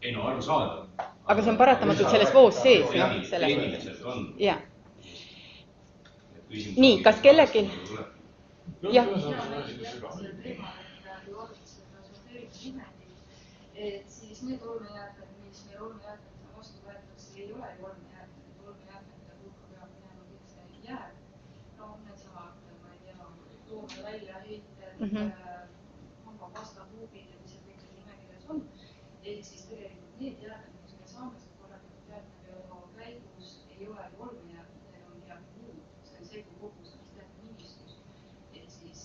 Ei no aru saada. Aga see on paratamatult selles voos sees. Tehniliselt on. Jah. Nii, kas kellegi... Jah. Et siis need olmejäätmed, mis meil olmejäätmetena vastu võetakse, ei ole ju olmejäätmed. Olmejäätmete hulka peab minema kõik see jääb. No need samad, ma ei tea, loome välja heited, pastatuubid ja mis kõik see nimekirjas on. Ehk siis tegelikult need jäätmed, mis me saame seda korralikult jäätmebioloo käigus, ei ole ju olmejäätmed, need on midagi muud. See on segu kogus, mis teeb nimistus. Et siis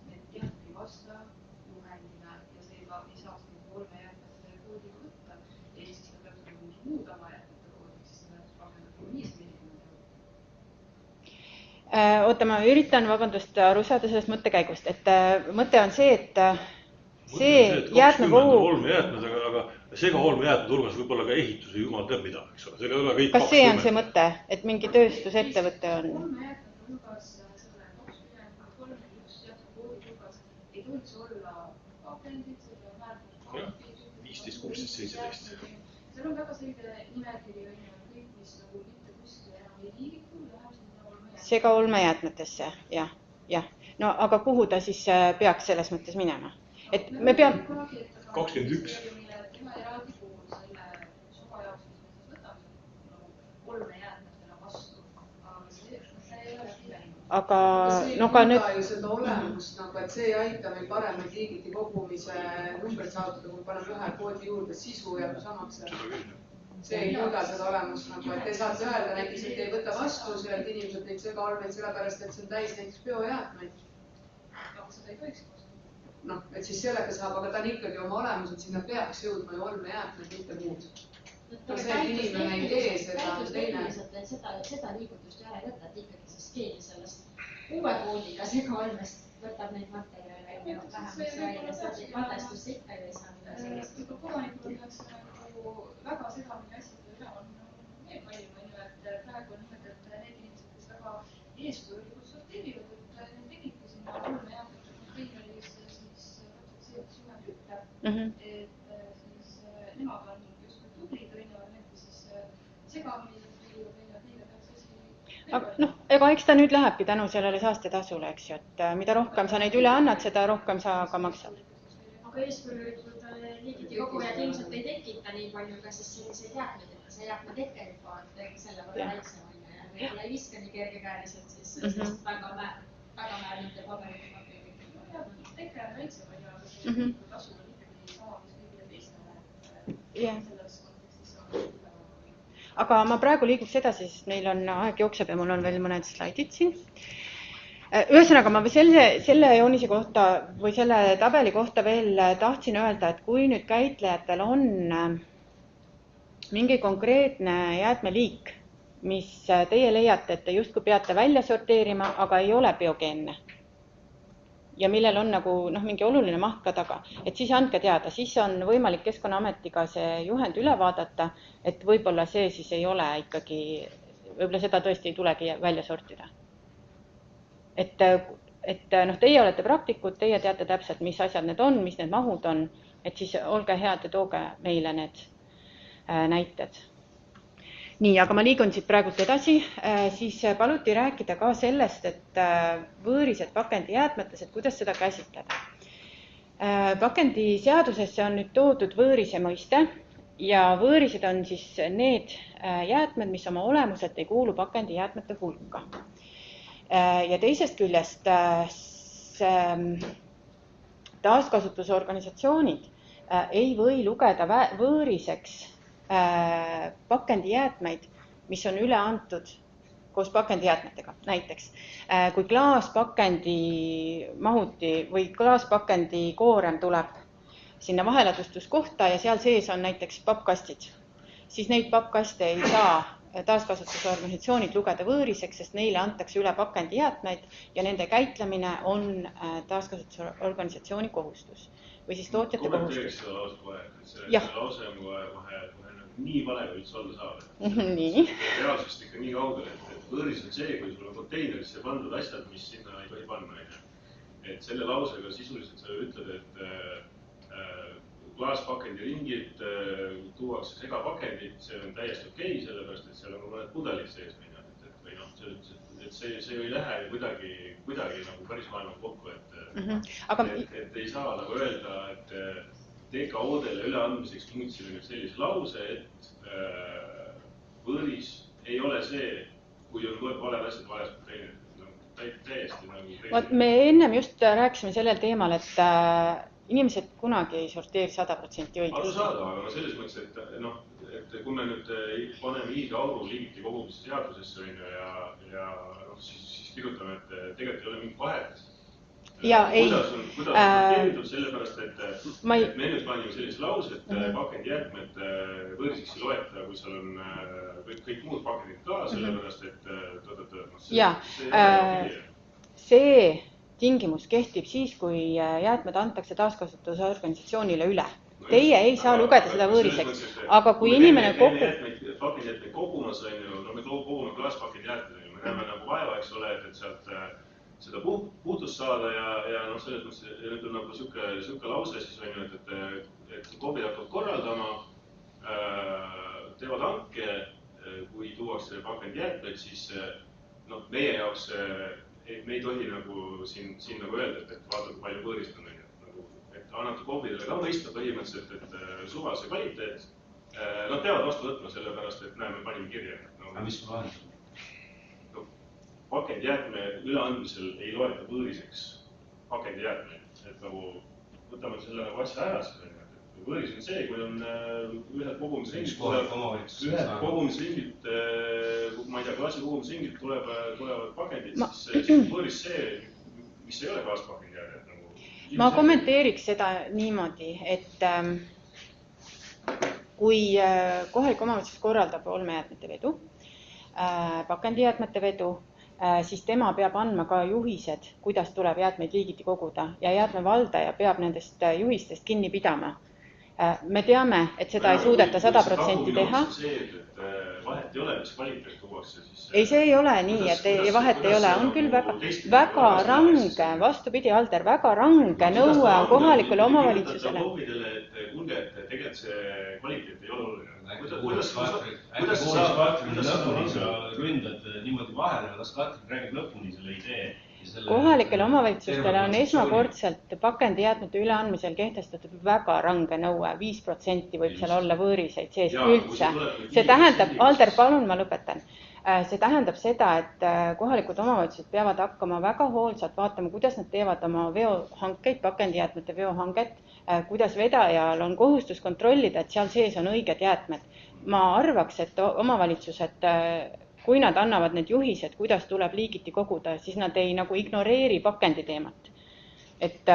need jäätmed ei vasta juhendina ja seega ei saa olmejäätmete koodiga võtta, ehk siis ta peab mingi muud avajäätmete koodiga, siis seda rakendada nii selline. Oota, ma üritan, vabandust, aru saada sellest mõttekäigust, et mõte on see, et see jäätmekogu... olmejäätmed, aga segaolmejäätmed hulgas võib olla ka ehituse jumal teab mida, eks ole. Kas see on see mõte, et mingi tööstusettevõte on? Olmejäätmete hulgas selle 2031 jäätmekoodi hulgas ei tohiks olla pakendid, 15, 16, 17. Seal on väga selge nimekiri, kõik, mis nagu mitte kuskile enam ei liigitu, läheb sinna olmejäätmetesse. Sega olmejäätmetesse, jah. No aga kuhu ta siis peaks selles mõttes minema? Et me peame... 21. Teha eraldi pool, aga no ka nüüd ju seda olemust nagu, et see ei aita meil paremaid liigiti kogumise numbreid saavutada, kui paneme ühe koodi juurde, sisu jääb samaks. See ei muuda seda olemust nagu, et te saate öelda näiteks, et ei võta vastu sellelt inimeselt neid segaolmeid sellepärast, et see on täis näiteks biojäätmeid. Aga seda ei tohiks vastu. Noh, et siis sellega saab, aga ta on ikkagi oma olemus, et sinna peaks jõudma ju olmejäätmeid, mitte muud. No see inimene ei tee seda, teine. Seda liigutust ei ole võtta, et ikkagi siis keegi sellest uue koodiga segaolmest võtab neid materjale ja vähemaks välja, see matestus ikkagi ei saa mida sellest. Kui kodanikul üheks väga segamini asjade üle on veel palju, et praegu on nimelt need inimesed, kes väga eeskujulikult sorteerivad, et need tegidki sinna olmejäätmete konteinerisse siis see, mis juhend ütleb, et siis nemad on justkui tublid, need, kes siis segamini sorteerivad, neile peaks asi aga noh, ega eks ta nüüd lähebki tänu sellele saastetasule, eks ju, et mida rohkem sa neid üle annad, seda rohkem sa ka maksad. Aga eeskujulikud liigiti kogujad ilmselt ei tekita nii palju ka siis selliseid jäätmeid, et see jäätme tekkelik on selle võrra väiksem on ja võib-olla ei viska nii kergekäeliselt siis väga määrnite paberite. Tekke on väiksem on ja see tasu on ikkagi sama, mis kõigile teistele selles kontekstis on. Aga ma praegu liiguks edasi, sest meil on aeg jookseb ja mul on veel mõned slaidid siin. Ühesõnaga, ma selle joonise kohta või selle tabeli kohta veel tahtsin öelda, et kui nüüd käitlejatel on mingi konkreetne jäätmeliik, mis teie leiate, et te justkui peate välja sorteerima, aga ei ole biogeenne ja millel on nagu mingi oluline maht ka taga, et siis andke teada, siis on võimalik Keskkonnaametiga see juhend üle vaadata, et võib-olla see siis ei ole ikkagi, võib-olla seda tõesti ei tulegi välja sortida. Et teie olete praktikud, teie teate täpselt, mis asjad need on, mis need mahud on, et siis olge head ja tooge meile need näited. Nii, aga ma liigun siit praegult edasi, siis paluti rääkida ka sellest, et võõrised pakendijäätmetes, et kuidas seda käsitleda. Pakendiseadusesse on nüüd toodud võõrise mõiste ja võõrised on siis need jäätmed, mis oma olemuselt ei kuulu pakendijäätmete hulka. Ja teisest küljest taaskasutusorganisatsioonid ei või lugeda võõriseks pakendijäätmeid, mis on üle antud koos pakendijäätmetega. Näiteks, kui klaaspakendi mahuti või klaaspakendi koorem tuleb sinna vaheladustuskohta ja seal sees on näiteks pappkastid, siis neid pappkaste ei saa taaskasutusorganisatsioonid lugeda võõriseks, sest neile antakse üle pakendijäätmeid ja nende käitlemine on taaskasutusorganisatsiooni kohustus või siis tootjate kohustus. Kommenteeriks seda lause kohe, et see lause on kohe nii vale kui üldse olla saab. Reaalsust ikka nii kaugel, et võõris on see, kui sul on konteinerisse pandud asjad, mis sinna ei tohi panna. Et selle lausega sisuliselt sa ütled, et klaaspakendi ringilt tuuakse segapakendid, see on täiesti okei, sellepärast, et seal on mõned pudelid sees. Et see ei lähe kuidagi nagu päris maailma kokku, et ei saa nagu öelda, et TKOD-le üleandmiseks muutsime nüüd sellise lause, et võõris ei ole see, kui on valed asjad vales konteinerid. Täiesti. Me ennem just rääkisime sellel teemal, et inimesed kunagi ei sorteeri 100% õigesti. Arusaadav, aga selles mõttes, et kui me nüüd paneme liiga auru liigiti kogumise seadusesse ja siis kirjutame, et tegelikult ei ole mingit vahet. Kuidas on keeldud sellepärast, et me nüüd panime sellise lause, et pakendijäätmed võõriseks ei loeta, kui seal on kõik muud pakendid ka, sellepärast, et see tingimus kehtib siis, kui jäätmed antakse taaskasutusorganisatsioonile üle. Teie ei saa lugeda seda võõriseks, aga kui inimene pakendijäätmeid kogumas on ju, me kogume klaaspakendijäätmeid, me näeme nagu vaeva, eks ole, et sealt seda puhtust saada ja selles mõttes, et on nagu siuke lause siis on ju, et KOV-id hakkavad korraldama, teevad hanke, kui tuuakse pakendijäätmeid, siis meie jaoks me ei tohi nagu siin nagu öelda, et vaata, kui palju võõrist on, et annate KOV-idele ka mõista põhimõtteliselt, et suvalise kvaliteet, nad peavad vastu võtma sellepärast, et näeme, panime kirja. Mis on lahendus? pakendijäätme üleandmisel ei loeta võõriseks pakendijäätmeid, et nagu võtame selle nagu asja ära siis, et võõris on see, kui on ühed kogumisringid, ma ei tea, klassi kogumisringid tulevad pakendid, siis on võõris see, mis ei ole klaaspakendijäätmed nagu. Ma kommenteeriks seda niimoodi, et kui kohalik omavalitsus korraldab olmejäätmete vedu, pakendijäätmete vedu, siis tema peab andma ka juhised, kuidas tuleb jäätmeid liigiti koguda ja jäätmevaldaja peab nendest juhistest kinni pidama. Me teame, et seda ei suudeta 100% teha. Vahet ei ole, mis kvaliteet tuuakse siis... Ei, see ei ole nii, et vahet ei ole. On küll väga range, vastupidi, Alder, väga range nõue on kohalikule omavalitsusele. Et kuulge, et tegelikult see kvaliteet ei ole oluline. Kuidas sa ründad niimoodi vahele, las Katrin räägib lõpuni selle idee. Kohalikele omavalitsustele on esmakordselt pakendijäätmete üleandmisel kehtestatud väga range nõue, 5% võib seal olla võõriseid sees üldse. See tähendab, Alder, palun, ma lõpetan. See tähendab seda, et kohalikud omavalitsused peavad hakkama väga hoolsalt vaatama, kuidas nad teevad oma veohankeid, pakendijäätmete veohanget, kuidas vedajal on kohustus kontrollida, et seal sees on õiged jäätmed. Ma arvaks, et omavalitsused, kui nad annavad need juhised, kuidas tuleb liigiti koguda, siis nad ei nagu ignoreeri pakendi teemat. Et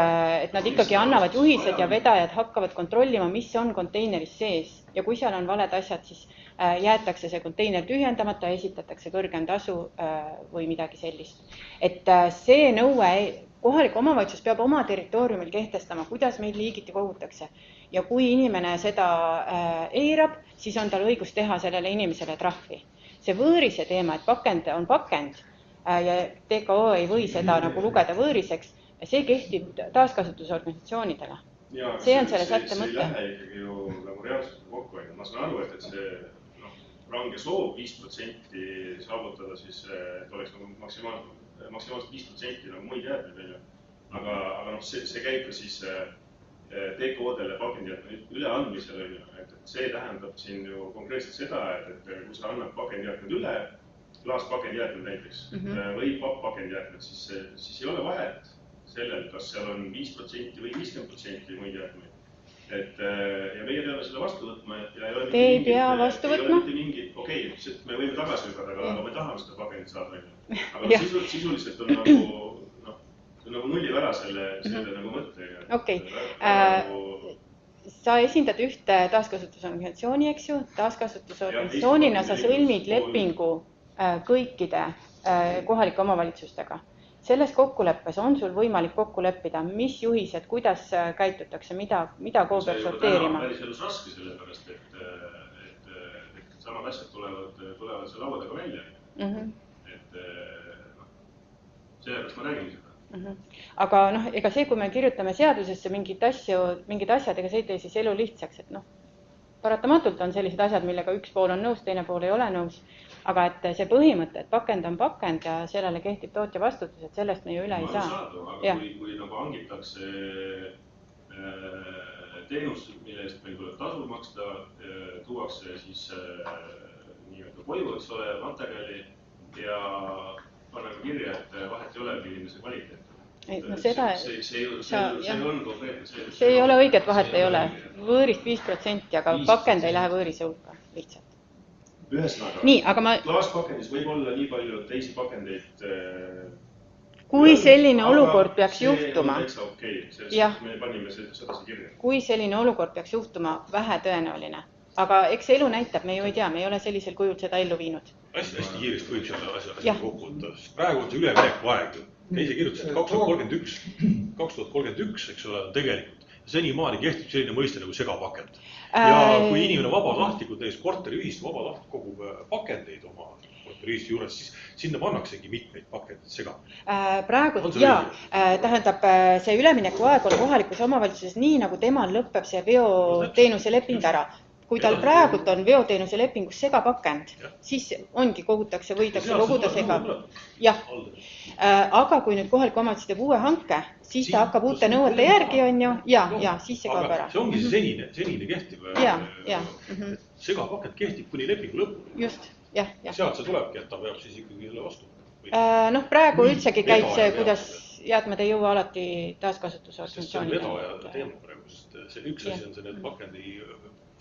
nad ikkagi annavad juhised ja vedajad hakkavad kontrollima, mis on konteineris sees. Ja kui seal on valed asjad, siis jäetakse see konteiner tühjendamata ja esitatakse kõrgem tasu või midagi sellist. Et see nõue, kohalik omavalitsus peab oma territooriumil kehtestama, kuidas meil liigiti kogutakse. Ja kui inimene seda eirab, siis on tal õigus teha sellele inimesele trahvi. See võõrise teema, et pakend on pakend ja TKO ei või seda nagu lugeda võõriseks, see kehtib taaskasutusorganisatsioonidele. See on selle sätte mõte. See ei lähe ikkagi ju nagu reaalselt kokku. Ma saan aru, et see range soov 5% saavutada, siis et oleks nagu maksimaalselt 5% nagu muid jäätmeid. Aga see käib ka siis TKO-dele pakendijäätme üleandmisele. See tähendab siin ju konkreetselt seda, et kui sa annad pakendijäätmed üle, klaaspakendijäätmed näiteks, või pappakendijäätmed, siis ei ole vahet sellel, kas seal on 5% või 50% muid jäätmeid. Ja meie peame selle vastu võtma. Te ei pea vastu võtma? Okei, me võime tagasi lükata, aga me tahame seda pakendit saada. Aga sisuliselt on nagu nullib ära selle nagu mõtte. Okei. Sa esindad ühte taaskasutusorganisatsiooni, eks ju? Taaskasutusorganisatsioonina sa sõlmid lepingu kõikide kohalike omavalitsustega. Selles kokkuleppes on sul võimalik kokku leppida, mis juhised, kuidas käitutakse, mida kogu peab sorteerima. See on päris elus raske sellepärast, et samad asjad tulevad selle lauadega välja. Sellepärast ma räägin seda. Aga ega see, kui me kirjutame seadusesse mingid asjad, ega see ei tee siis elu lihtsaks, et paratamatult on sellised asjad, millega üks pool on nõus, teine pool ei ole nõus. Aga et see põhimõte, et pakend on pakend ja sellele kehtib tootja vastutus, et sellest me ju üle ei saa. Aga kui nagu hangitakse teenus, mille eest meil tuleb tasu maksta, tuuakse siis nii-öelda koju, eks ole, materjali ja paneme kirja, et vahet ei ole, milline see kvaliteet. See ei ole õige, et vahet ei ole. Võõrist 5%, aga pakend ei lähe võõrise hulka lihtsalt. Ühesõnaga, klaaspakendis võib olla nii palju teisi pakendeid. Kui selline olukord peaks juhtuma, kui selline olukord peaks juhtuma, vähe tõenäoline. Aga eks elu näitab, me ju ei tea, me ei ole sellisel kujul seda ellu viinud. Hästi kiiresti võib selle asja kokku võtta. Praegu on see ülemineku aeg. Teise kirjutasid 2031, eks ole, tegelikult. Senimaani kehtib selline mõiste nagu segapakend. Ja kui inimene vabatahtlikult, näiteks korteriühistu vabatahtlikult kogub pakendeid oma korteriühistu juures, siis sinna pannaksegi mitmeid pakendeid sega. Praegu, tähendab, see ülemineku aeg on kohalikus omavalitsuses nii, nagu temal lõpeb see veoteenuse leping ära. Kui tal praegult on veoteenuse lepingus segapakend, siis ongi kogutakse, võidakse koguda sega. Jah. Aga kui nüüd kohalik omavalitsus teeb uue hanke, siis ta hakkab uute nõuete järgi, on ju, ja siis see kaob ära. See ongi senine kehtiv. Segapakend kehtib kuni lepingu lõpuni. Just, jah. Sealt see tulebki, et ta peab siis ikkagi selle vastu. Noh, praegu üldsegi käib see, kuidas jäätmed ei jõua alati taaskasutuse See organisatsioonile. on vedaja teema praegu, sest see üks asi on see need pakendi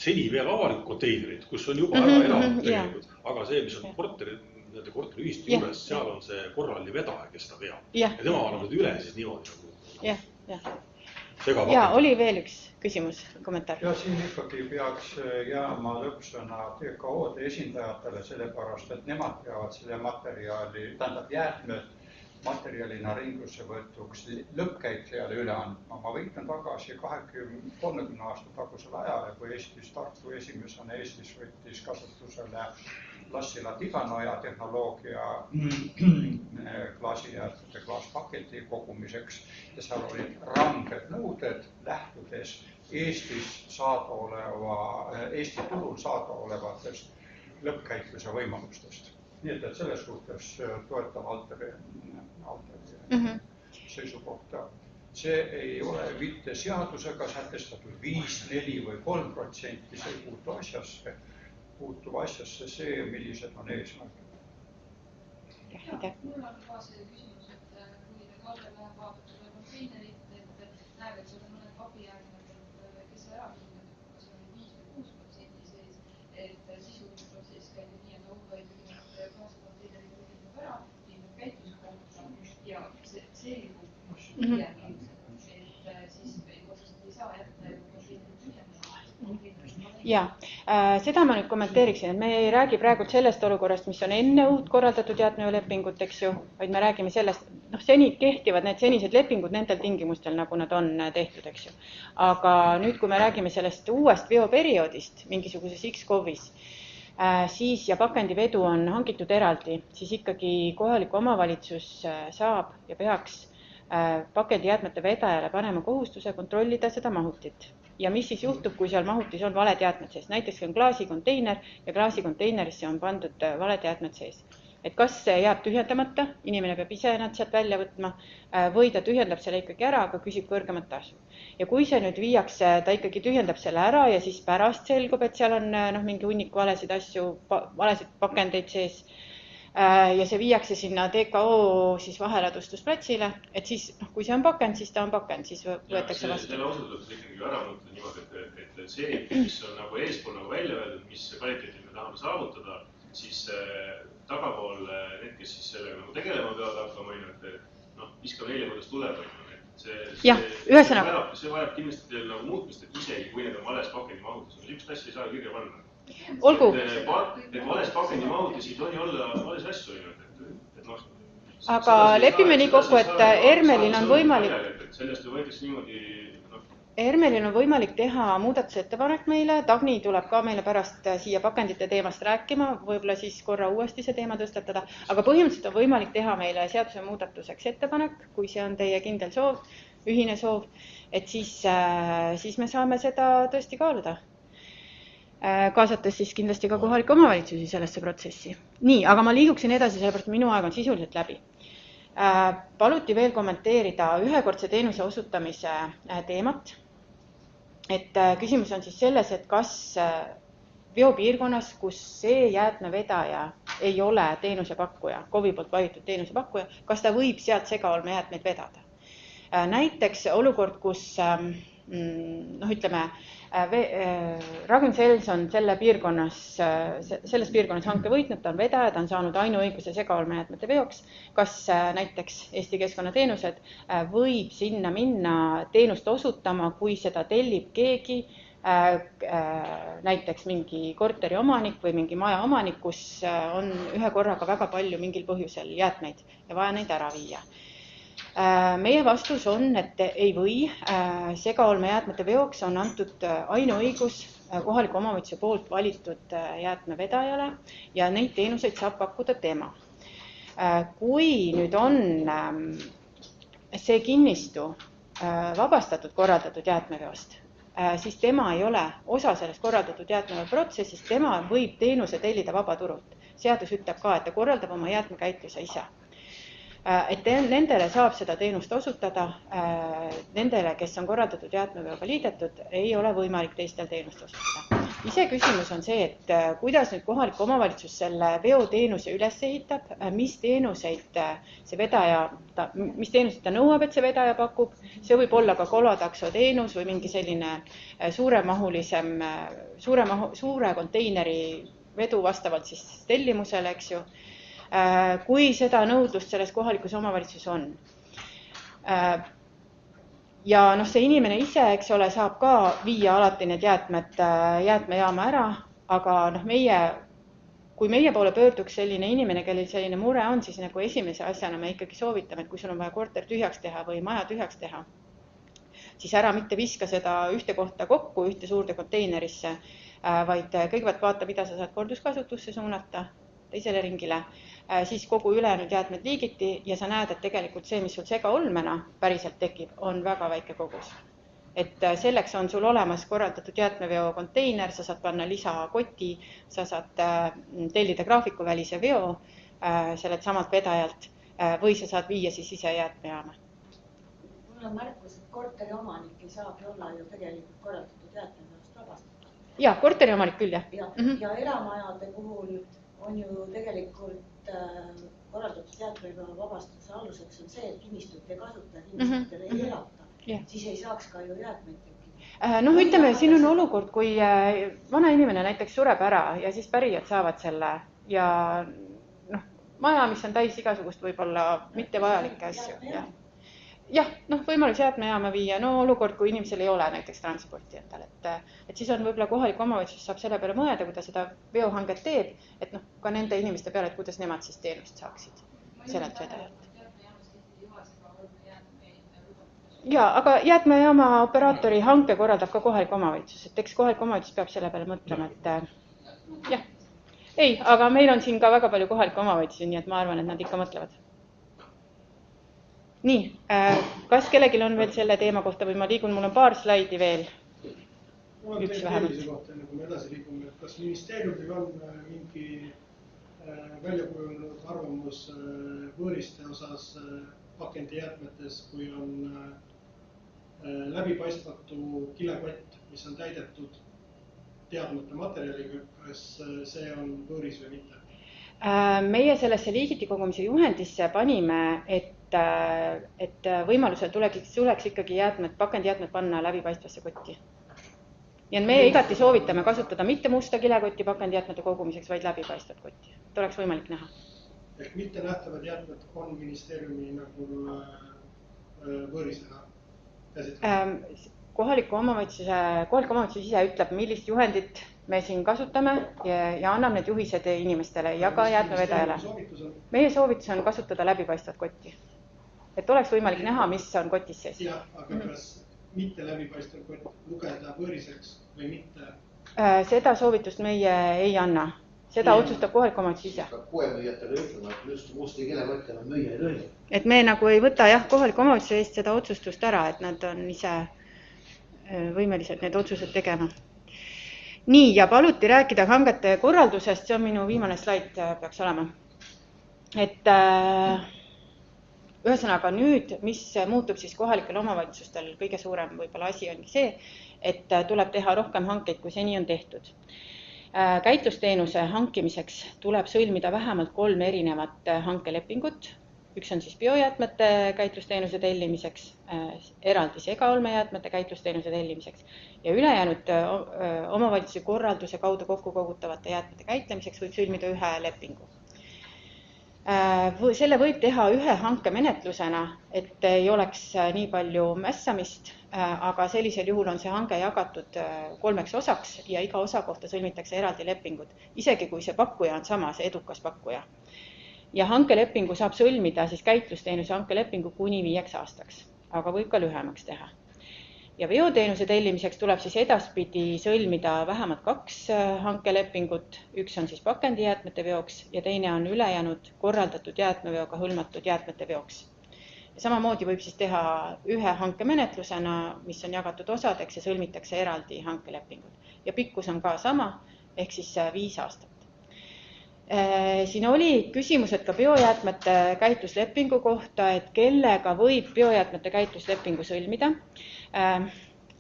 seni veel avalik konteinerid, kus on juba ära elanud tegelikult, aga see, mis on nende korteriühistu juures, seal on see korraline vedaja, kes ta veab. Ja tema annab nüüd üle siis niimoodi nagu segapakend. Ja, oli veel üks küsimus, kommentaar. Ja siin ikkagi peaks jääma lõppsõna TKO-de esindajatele, sellepärast, et nemad peavad selle materjali, tähendab jäätmed materjalina ringlusse võtuks lõppkäitlejale üle andma. Ma viitan tagasi 20-30 aasta tagusel ajale, kui Tartu esimesena Eestis võttis kasutusele Lassila Tiganoja tehnoloogia klaasijäätmete klaaspaketi kogumiseks ja seal olid ranged nõuded lähtudes Eesti turul saada olevatest lõppkäitluse võimalustest. Nii et selles suhtes toetav alteri seisukohta. See ei ole mitte seadusega sätestatud 5, 4 või 3%, see puutub asjasse see, millised on eesmärgid. Mul on ka see küsimus, et kui te Kalle läheb vaadatud konteinerit, et näeb, et seal on mõned papijäätmed, kes ära hinnatud, kas on 5 või 6% sees, et sisuline protsess käib nii, et auto ikkagi klaasikonteinerid ühendab ära, linnab käitluskohta ja selgub hiljem ilmselt, et siis otseselt ei saa jätta konteinerid ühendama. Ja, seda ma nüüd kommenteeriksin, et me ei räägi praegu sellest olukorrast, mis on enne uut korraldatud jäätmelepingut, eks ju, vaid me räägime sellest, seni kehtivad need senised lepingud nendel tingimustel, nagu nad on tehtud, eks ju. Aga nüüd, kui me räägime sellest uuest veoperioodist mingisuguses X-KOV-is, siis ja pakendivedu on hangitud eraldi, siis ikkagi kohalik omavalitsus saab ja peaks pakendijäätmete vedajale panema kohustuse kontrollida seda mahutit. Ja mis siis juhtub, kui seal mahutis on valed jäätmed sees? Näiteks on klaasikonteiner ja klaasikonteinerisse on pandud valed jäätmed sees. Et kas see jääb tühjendamata, inimene peab ise nad sealt välja võtma või ta tühjendab selle ikkagi ära, aga küsib kõrgemat tasu. Ja kui see nüüd viiakse, ta ikkagi tühjendab selle ära ja siis pärast selgub, et seal on mingi hunnik valesid asju, valesid pakendeid sees ja see viiakse sinna TKO siis vaheladustusplatsile, et siis, kui see on pakend, siis ta on pakend, siis võetakse vastu. Selle osutatakse ikkagi ära mõtleda niimoodi, et see, mis on nagu eespool nagu välja öeldud, mis kvaliteetil me tahame saavutada, siis tagapool need, kes siis sellega nagu tegelema peavad hakkama, viskame neile, kuidas tuleb. See vajab kindlasti teil nagu muutmist, et isegi kui need on vales pakendi mahutis, üks asja ei saa kirja panna. Olgu. Et vales pakendi mahutis ei tohi olla vales asju. Aga lepime nii kokku, et Ermelil on võimalik... Sellest võetakse niimoodi... Ermelil on võimalik teha muudatusettepanek meile, Dagni tuleb ka meile pärast siia pakendite teemast rääkima, võib-olla siis korra uuesti see teema tõstatada, aga põhimõtteliselt on võimalik teha meile seaduse muudatuseks ettepanek, kui see on teie kindel soov, ühine soov, et siis me saame seda tõesti kaaluda. Kaasates siis kindlasti ka kohalikke omavalitsusi sellesse protsessi. Nii, aga ma liiguksin edasi, sellepärast minu aeg on sisuliselt läbi. Paluti veel kommenteerida ühekordse teenuse osutamise teemat. Et küsimus on siis selles, et kas veopiirkonnas, kus see jäätmevedaja ei ole teenusepakkuja, KOV-i poolt valitud teenusepakkuja, kas ta võib sealt segaolmejäätmeid vedada? Näiteks olukord, kus ütleme, Ragn Sels on selles piirkonnas hanke võitnud, ta on vedaja, ta on saanud ainuõiguse segaolmejäätmete veoks. Kas näiteks Eesti Keskkonnateenused võib sinna minna teenust osutama, kui seda tellib keegi, näiteks mingi korteri omanik või mingi maja omanik, kus on ühe korraga väga palju mingil põhjusel jäätmeid ja vaja neid ära viia. Meie vastus on, et ei või, segaolmejäätmete veoks on antud ainuõigus kohaliku omavalitsuse poolt valitud jäätmevedajale ja neid teenuseid saab pakkuda tema. Kui nüüd on see kinnistu vabastatud korraldatud jäätmeveost, siis tema ei ole osa sellest korraldatud jäätmeveo protsessist, tema võib teenuse tellida vabaturult. Seadus ütleb ka, et ta korraldab oma jäätmekäitluse ise. Et nendele saab seda teenust osutada, nendele, kes on korraldatud jäätmeveoga liidetud, ei ole võimalik teistel teenust osutada. Iseküsimus on see, et kuidas nüüd kohalik omavalitsus selle veoteenuse üles ehitab, mis teenuseid see vedaja, mis teenuseid ta nõuab, et see vedaja pakub. See võib olla ka kolotakso teenus või mingi selline suure konteineri vedu vastavalt siis tellimusele, eks ju. Kui seda nõudlust selles kohalikus omavalitsus on. Ja see inimene ise, eks ole, saab ka viia alati need jäätmed jäätmejaama ära, aga kui meie poole pöörduks selline inimene, kellel selline mure on, siis nagu esimese asjana me ikkagi soovitame, et kui sul on vaja korter tühjaks teha või maja tühjaks teha, siis ära mitte viska seda ühte kohta kokku, ühte suurde konteinerisse, vaid kõigepealt vaata, mida sa saad korduskasutusse suunata, teisele ringile, siis kogu ülejäänud jäätmed liigiti ja sa näed, et tegelikult see, mis sul segaolmena päriselt tekib, on väga väike kogus. Et selleks on sul olemas korraldatud jäätmeveo konteiner, sa saad panna lisakoti, sa saad tellida graafikuvälise veo sellelt samalt vedajalt või sa saad viia siis ise jäätmejaama. Mul on märkus, et korteri omanik ei saagi olla ju tegelikult korraldatud jäätmeveost vabastatud. Ja, korteri omanik küll, jah. Ja eramajade puhul on ju tegelikult korraldatud jäätmeveo vabastuse aluseks on see, et kinnistut ei kasuta, kinnistutele ei elata. Siis ei saaks ka ju jäätmeid tekkida. Ütleme, siin on olukord, kui vana inimene näiteks sureb ära ja siis pärijad saavad selle ja maja, mis on täis igasugust võib-olla mittevajalikke asju. Jah, võimalus jäätmejaama viia, olukord, kui inimesel ei ole näiteks transporti endal, et siis on võib-olla kohalik omavalitsus saab selle peale mõelda, kui ta seda veohanget teeb, et ka nende inimeste peale, et kuidas nemad siis teenust saaksid sellelt vedajalt. Ja, aga jäätmejaama operaatori hanke korraldab ka kohalik omavalitsus, et eks kohalik omavalitsus peab selle peale mõtlema, et jah. Ei, aga meil on siin ka väga palju kohalikke omavalitsusi, nii et ma arvan, et nad ikka mõtlevad. Nii, kas kellelgi on veel selle teema kohta või ma liigun, mul on paar slaidi veel. Üks vähemalt. Kohta, enne kui me edasi liigume, kas ministeeriumil on mingi väljakujunenud arvamus võõriste osas pakendijäätmetes, kui on läbipaistvatu kilekott, mis on täidetud teadmata materjaliga, kas see on võõris või mitte? Meie sellesse liigiti kogumise juhendisse panime, et võimalusel tuleks ikkagi pakendijäätmed panna läbipaistvasse kotti. Ja meie igati soovitame kasutada mitte musta kilekotti pakendijäätmete kogumiseks, vaid läbipaistvat kotti. Et oleks võimalik näha. Ehk mitte nähtavad jäätmed on ministeeriumi nagu võõrisena käsitlenud? Kohalik omavalitsus ise ütleb, millist juhendit me siin kasutame ja annab need juhised inimestele ja ka jäätmevedajale. Meie soovitus on kasutada läbipaistvat kotti. Et oleks võimalik näha, mis on kotis sees. Jah, aga kas mitte läbipaistvat kott lugeda võõriseks või mitte? Seda soovitust meie ei anna. Seda otsustab kohalik omavalitsus ise. Poemüüjatele ütlema, et just musti kilekott enam müüa ei tohi. Et me nagu ei võta kohalik omavalitsuse eest seda otsustust ära, et nad on ise võimelised need otsused tegema. Nii, ja paluti rääkida hangete korraldusest, see on minu viimane slaid peaks olema. Et ühesõnaga nüüd, mis muutub siis kohalikel omavalitsustel, kõige suurem võib-olla asi ongi see, et tuleb teha rohkem hankeid, kui seni on tehtud. Käitlusteenuse hankimiseks tuleb sõlmida vähemalt 3 erinevat hankelepingut. Üks on siis biojäätmete käitlusteenuse tellimiseks, eraldi segaolmejäätmete käitlusteenuse tellimiseks ja ülejäänud omavalitsuse korralduse kaudu kokku kogutavate jäätmete käitlemiseks võib sõlmida ühe lepingu. Selle võib teha ühe hankemenetlusena, et ei oleks nii palju mässamist, aga sellisel juhul on see hange jagatud 3 osaks ja iga osa kohta sõlmitakse eraldi lepingud, isegi kui see pakkuja on sama, see edukas pakkuja. Ja hankelepingu saab sõlmida siis käitlusteenuse hankelepingu kuni 5 aastaks, aga võib ka lühemaks teha. Ja veoteenuse tellimiseks tuleb siis edaspidi sõlmida vähemalt 2 hankelepingut, üks on siis pakendijäätmete veoks ja teine on ülejäänud korraldatud jäätmeveoga hõlmatud jäätmete veoks. Ja samamoodi võib siis teha ühe hankemenetlusena, mis on jagatud osadeks ja sõlmitakse eraldi hankelepingud. Ja pikkus on ka sama, ehk siis 5 aastat. Siin oli küsimused ka biojäätmete käitluslepingu kohta, et kellega võib biojäätmete käitluslepingu sõlmida.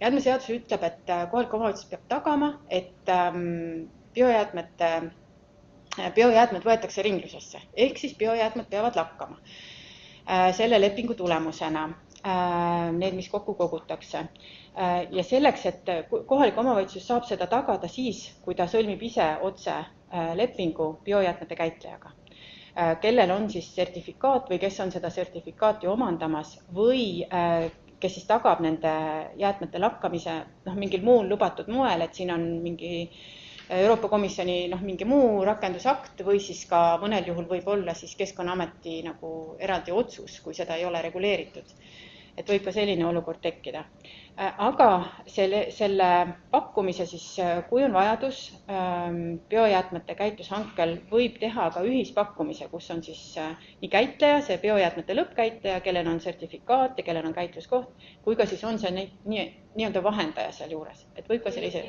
jäätmeseadus ütleb, et kohalik omavalitsus peab tagama, et biojäätmed võetakse ringlusesse, ehk siis biojäätmed peavad lakkama selle lepingu tulemusena, need, mis kokku kogutakse. Ja selleks, et kohalik omavalitsus saab seda tagada siis, kui ta sõlmib ise otse lepingu biojäätmete käitlejaga, kellel on siis sertifikaat või kes on seda sertifikaati omandamas või kes siis tagab nende jäätmete lakkamise mingil muul lubatud moel, et siin on mingi Euroopa Komisjoni mingi muu rakendusakt või siis ka mõnel juhul võib olla siis Keskkonnaameti nagu eraldi otsus, kui seda ei ole reguleeritud. Et võib ka selline olukord tekkida. Aga selle pakkumise siis, kui on vajadus, biojäätmete käitlushankel võib teha ka ühispakkumise, kus on siis nii käitleja, see biojäätmete lõppkäitleja, kellel on sertifikaat ja kellel on käitluskoht, kui ka siis on see nii-öelda vahendaja seal juures. Et võib ka sellise...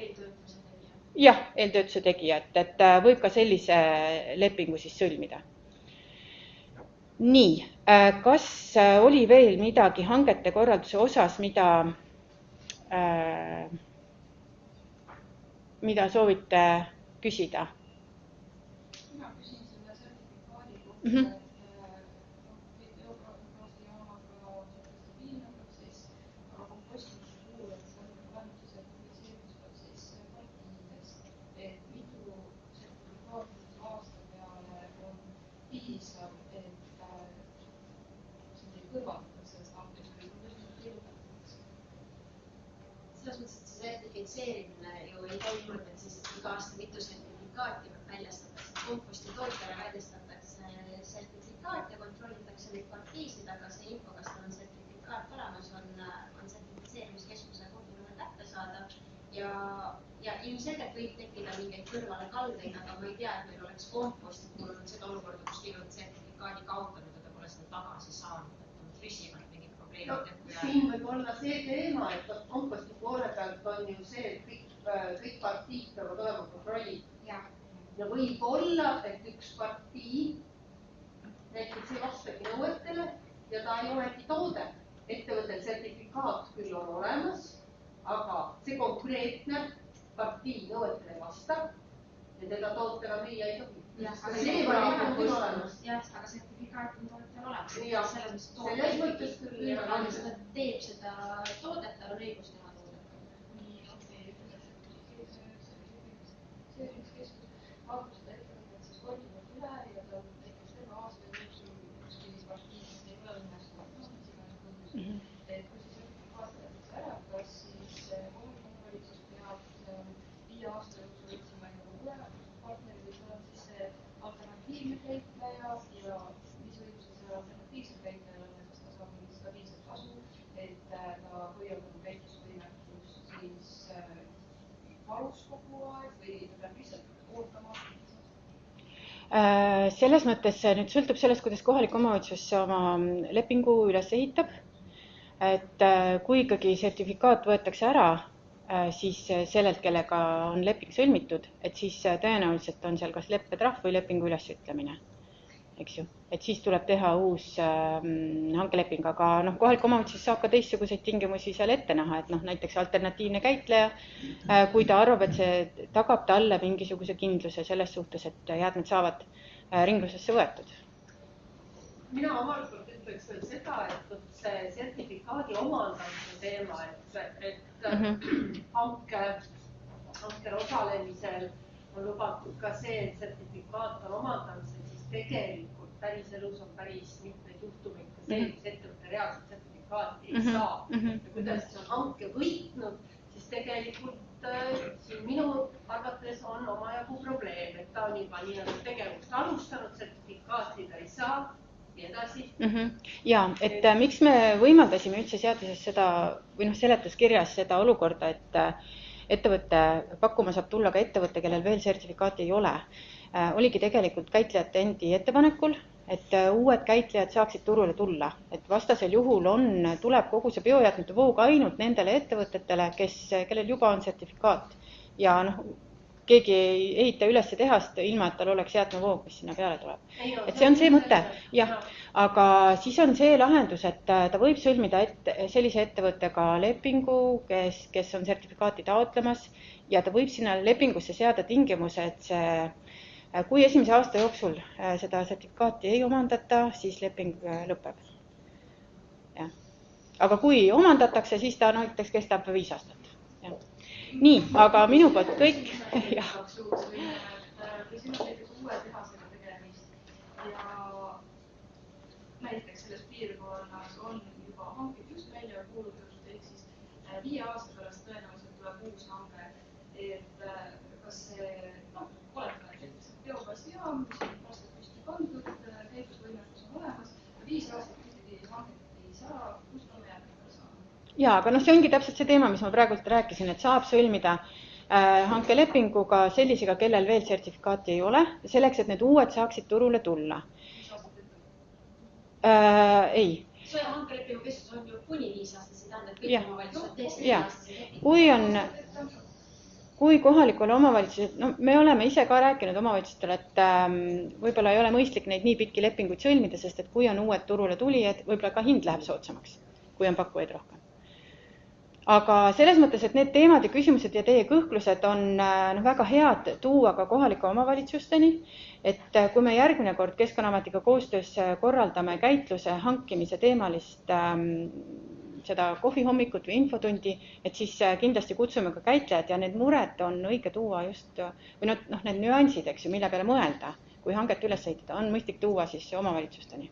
Jah, eeltöötuse tegija, et võib ka sellise lepingu siis sõlmida. Nii, kas oli veel midagi hangete korralduse osas, mida soovite küsida? Mina küsin selle sertifikaadi kohta, sertifitseerimine ju ei toimunud, et siis iga aasta mitu sertifikaati väljastatakse. Komposti tootjale väljastatakse sertifikaat ja kontrollitakse neid partiisid, aga see info, kas on sertifikaat olemas, on sertifitseerimiskeskuse kodulehel kättesaadav ja ilmselgelt võib tekkida mingeid kõrvale kaldeid, aga ma ei tea, et meil oleks kompostit kuulunud seda olukorda, kus keegi on sertifikaadi kaotanud, aga pole seda tagasi saanud, et on püsivalt mingid probleemid. Siin võib olla see teema, et komposti poole pealt on ju see, et kõik partiid peavad olema kontrollid. Ja võib olla, et üks partii näiteks ei vastagi nõuetele ja ta ei olegi toode. Ettevõttel sertifikaat küll on olemas, aga see konkreetne partii nõuetele ei vasta ja teda tootena müüa ei tohi. See variant on olemas. Aga sertifikaat on tootjal olemas. Selles mõttes küll teeb seda toodet, tal on õigus teha toodet. Nii, okei. Sertifitseerimiskeskus vaatab seda ettevõtet siis korduvalt üle ja ta näiteks terve aasta jooksul ükski partiidest ei ole õnnestunud. Et kui see sertifikaat võetakse ära, kas siis kohalik omavalitsus peab 5 aasta jooksul otsima uue partneri või see on siis see alternatiivne käitleja ja mis õigusel see alternatiivsel käitlejal on, kas ta saab mingit stabiilset tasu, et ta hoiab käitlusvõimetus siis varus kogu aeg või ta peab lihtsalt ootama? Selles mõttes nüüd sõltub sellest, kuidas kohalik omavalitsus oma lepingu üles ehitab. Et kui ikkagi sertifikaat võetakse ära, siis sellelt, kellega on leping sõlmitud, et siis tõenäoliselt on seal kas leppetrahv või lepingu ülesütlemine. Eks ju? Et siis tuleb teha uus hankeleping, aga kohalik omavalitsus saab ka teistsuguseid tingimusi seal ette näha, et näiteks alternatiivne käitleja, kui ta arvab, et see tagab talle mingisuguse kindluse selles suhtes, et jäätmed saavad ringlusesse võetud. Mina omalt poolt ütleks veel seda, et see sertifikaadi omandamise teema, et hankel osalemisel on lubatud ka see, et sertifikaat on omandamisel, siis tegelikult päriselus on päris mitmeid juhtumeid ka see, mis ettevõtte reaalselt sertifikaati ei saa. Ja kuidas see on hanke võitnud, siis tegelikult siin minu arvates on omajagu probleem, et ta on juba nii-öelda tegevust alustanud, sertifikaati ta ei saa ja edasi. Ja, et miks me võimaldasime üldse seaduses seda või seletuskirjas seda olukorda, et ettevõtte pakkuma saab tulla ka ettevõtte, kellel veel sertifikaati ei ole. Oligi tegelikult käitlejate endi ettepanekul, et uued käitlejad saaksid turule tulla. Et vastasel juhul tuleb kogu see biojäätmete voog ainult nendele ettevõtetele, kellel juba on sertifikaat. Ja keegi ei ehita üles tehast ilma, et tal oleks jäätmevoog, mis sinna peale tuleb. Et see on see mõte, jah. Aga siis on see lahendus, et ta võib sõlmida sellise ettevõttega lepingu, kes on sertifikaati taotlemas ja ta võib sinna lepingusse seada tingimuse, et kui esimese aasta jooksul seda sertifikaati ei omandata, siis leping lõpeb. Ja. Aga kui omandatakse, siis ta näiteks kestab 5 aastat. Ja. Nii, aga minu poolt kõik. Ja. Kui siin on näiteks uue tehasega tegemist ja näiteks selles piirkonnas on juba hanked just välja kuulutatud, ehk siis 5 aasta pärast tõenäoliselt tuleb uus hange, et kas see, oletame näiteks biogassijaam, mis on aastat püsti pandud, käitusvõimekus on olemas, 5 aastat ühtegi hanget ei saa, kust on jäätmetele saama? Jaa, aga see ongi täpselt see teema, mis ma praegult rääkisin, et saab sõlmida hankelepinguga sellisega, kellel veel sertifikaati ei ole, selleks, et need uued saaksid turule tulla. Ei. See hankelepingu kestus on ju kuni 5 aastat, see tähendab kõik omavalitsused teist 5 aastat. Kui kohalikule omavalitsused, me oleme ise ka rääkinud omavalitsustele, et võib-olla ei ole mõistlik neid nii pikki lepinguid sõlmida, sest et kui on uued turule tulijad, võib-olla ka hind läheb soodsamaks, kui on pakkujaid rohkem. Aga selles mõttes, et need teemad ja küsimused ja teie kõhklused on väga head tuua ka kohalike omavalitsusteni, et kui me järgmine kord Keskkonnaametiga koostöös korraldame käitluse hankimise teemalist seda kohvihommikut või infotundi, et siis kindlasti kutsume ka käitlejad ja need mured on õige tuua just, või need nüansid, eks ju, mille peale mõelda, kui hanget üles ehitada, on mõistlik tuua siis omavalitsusteni.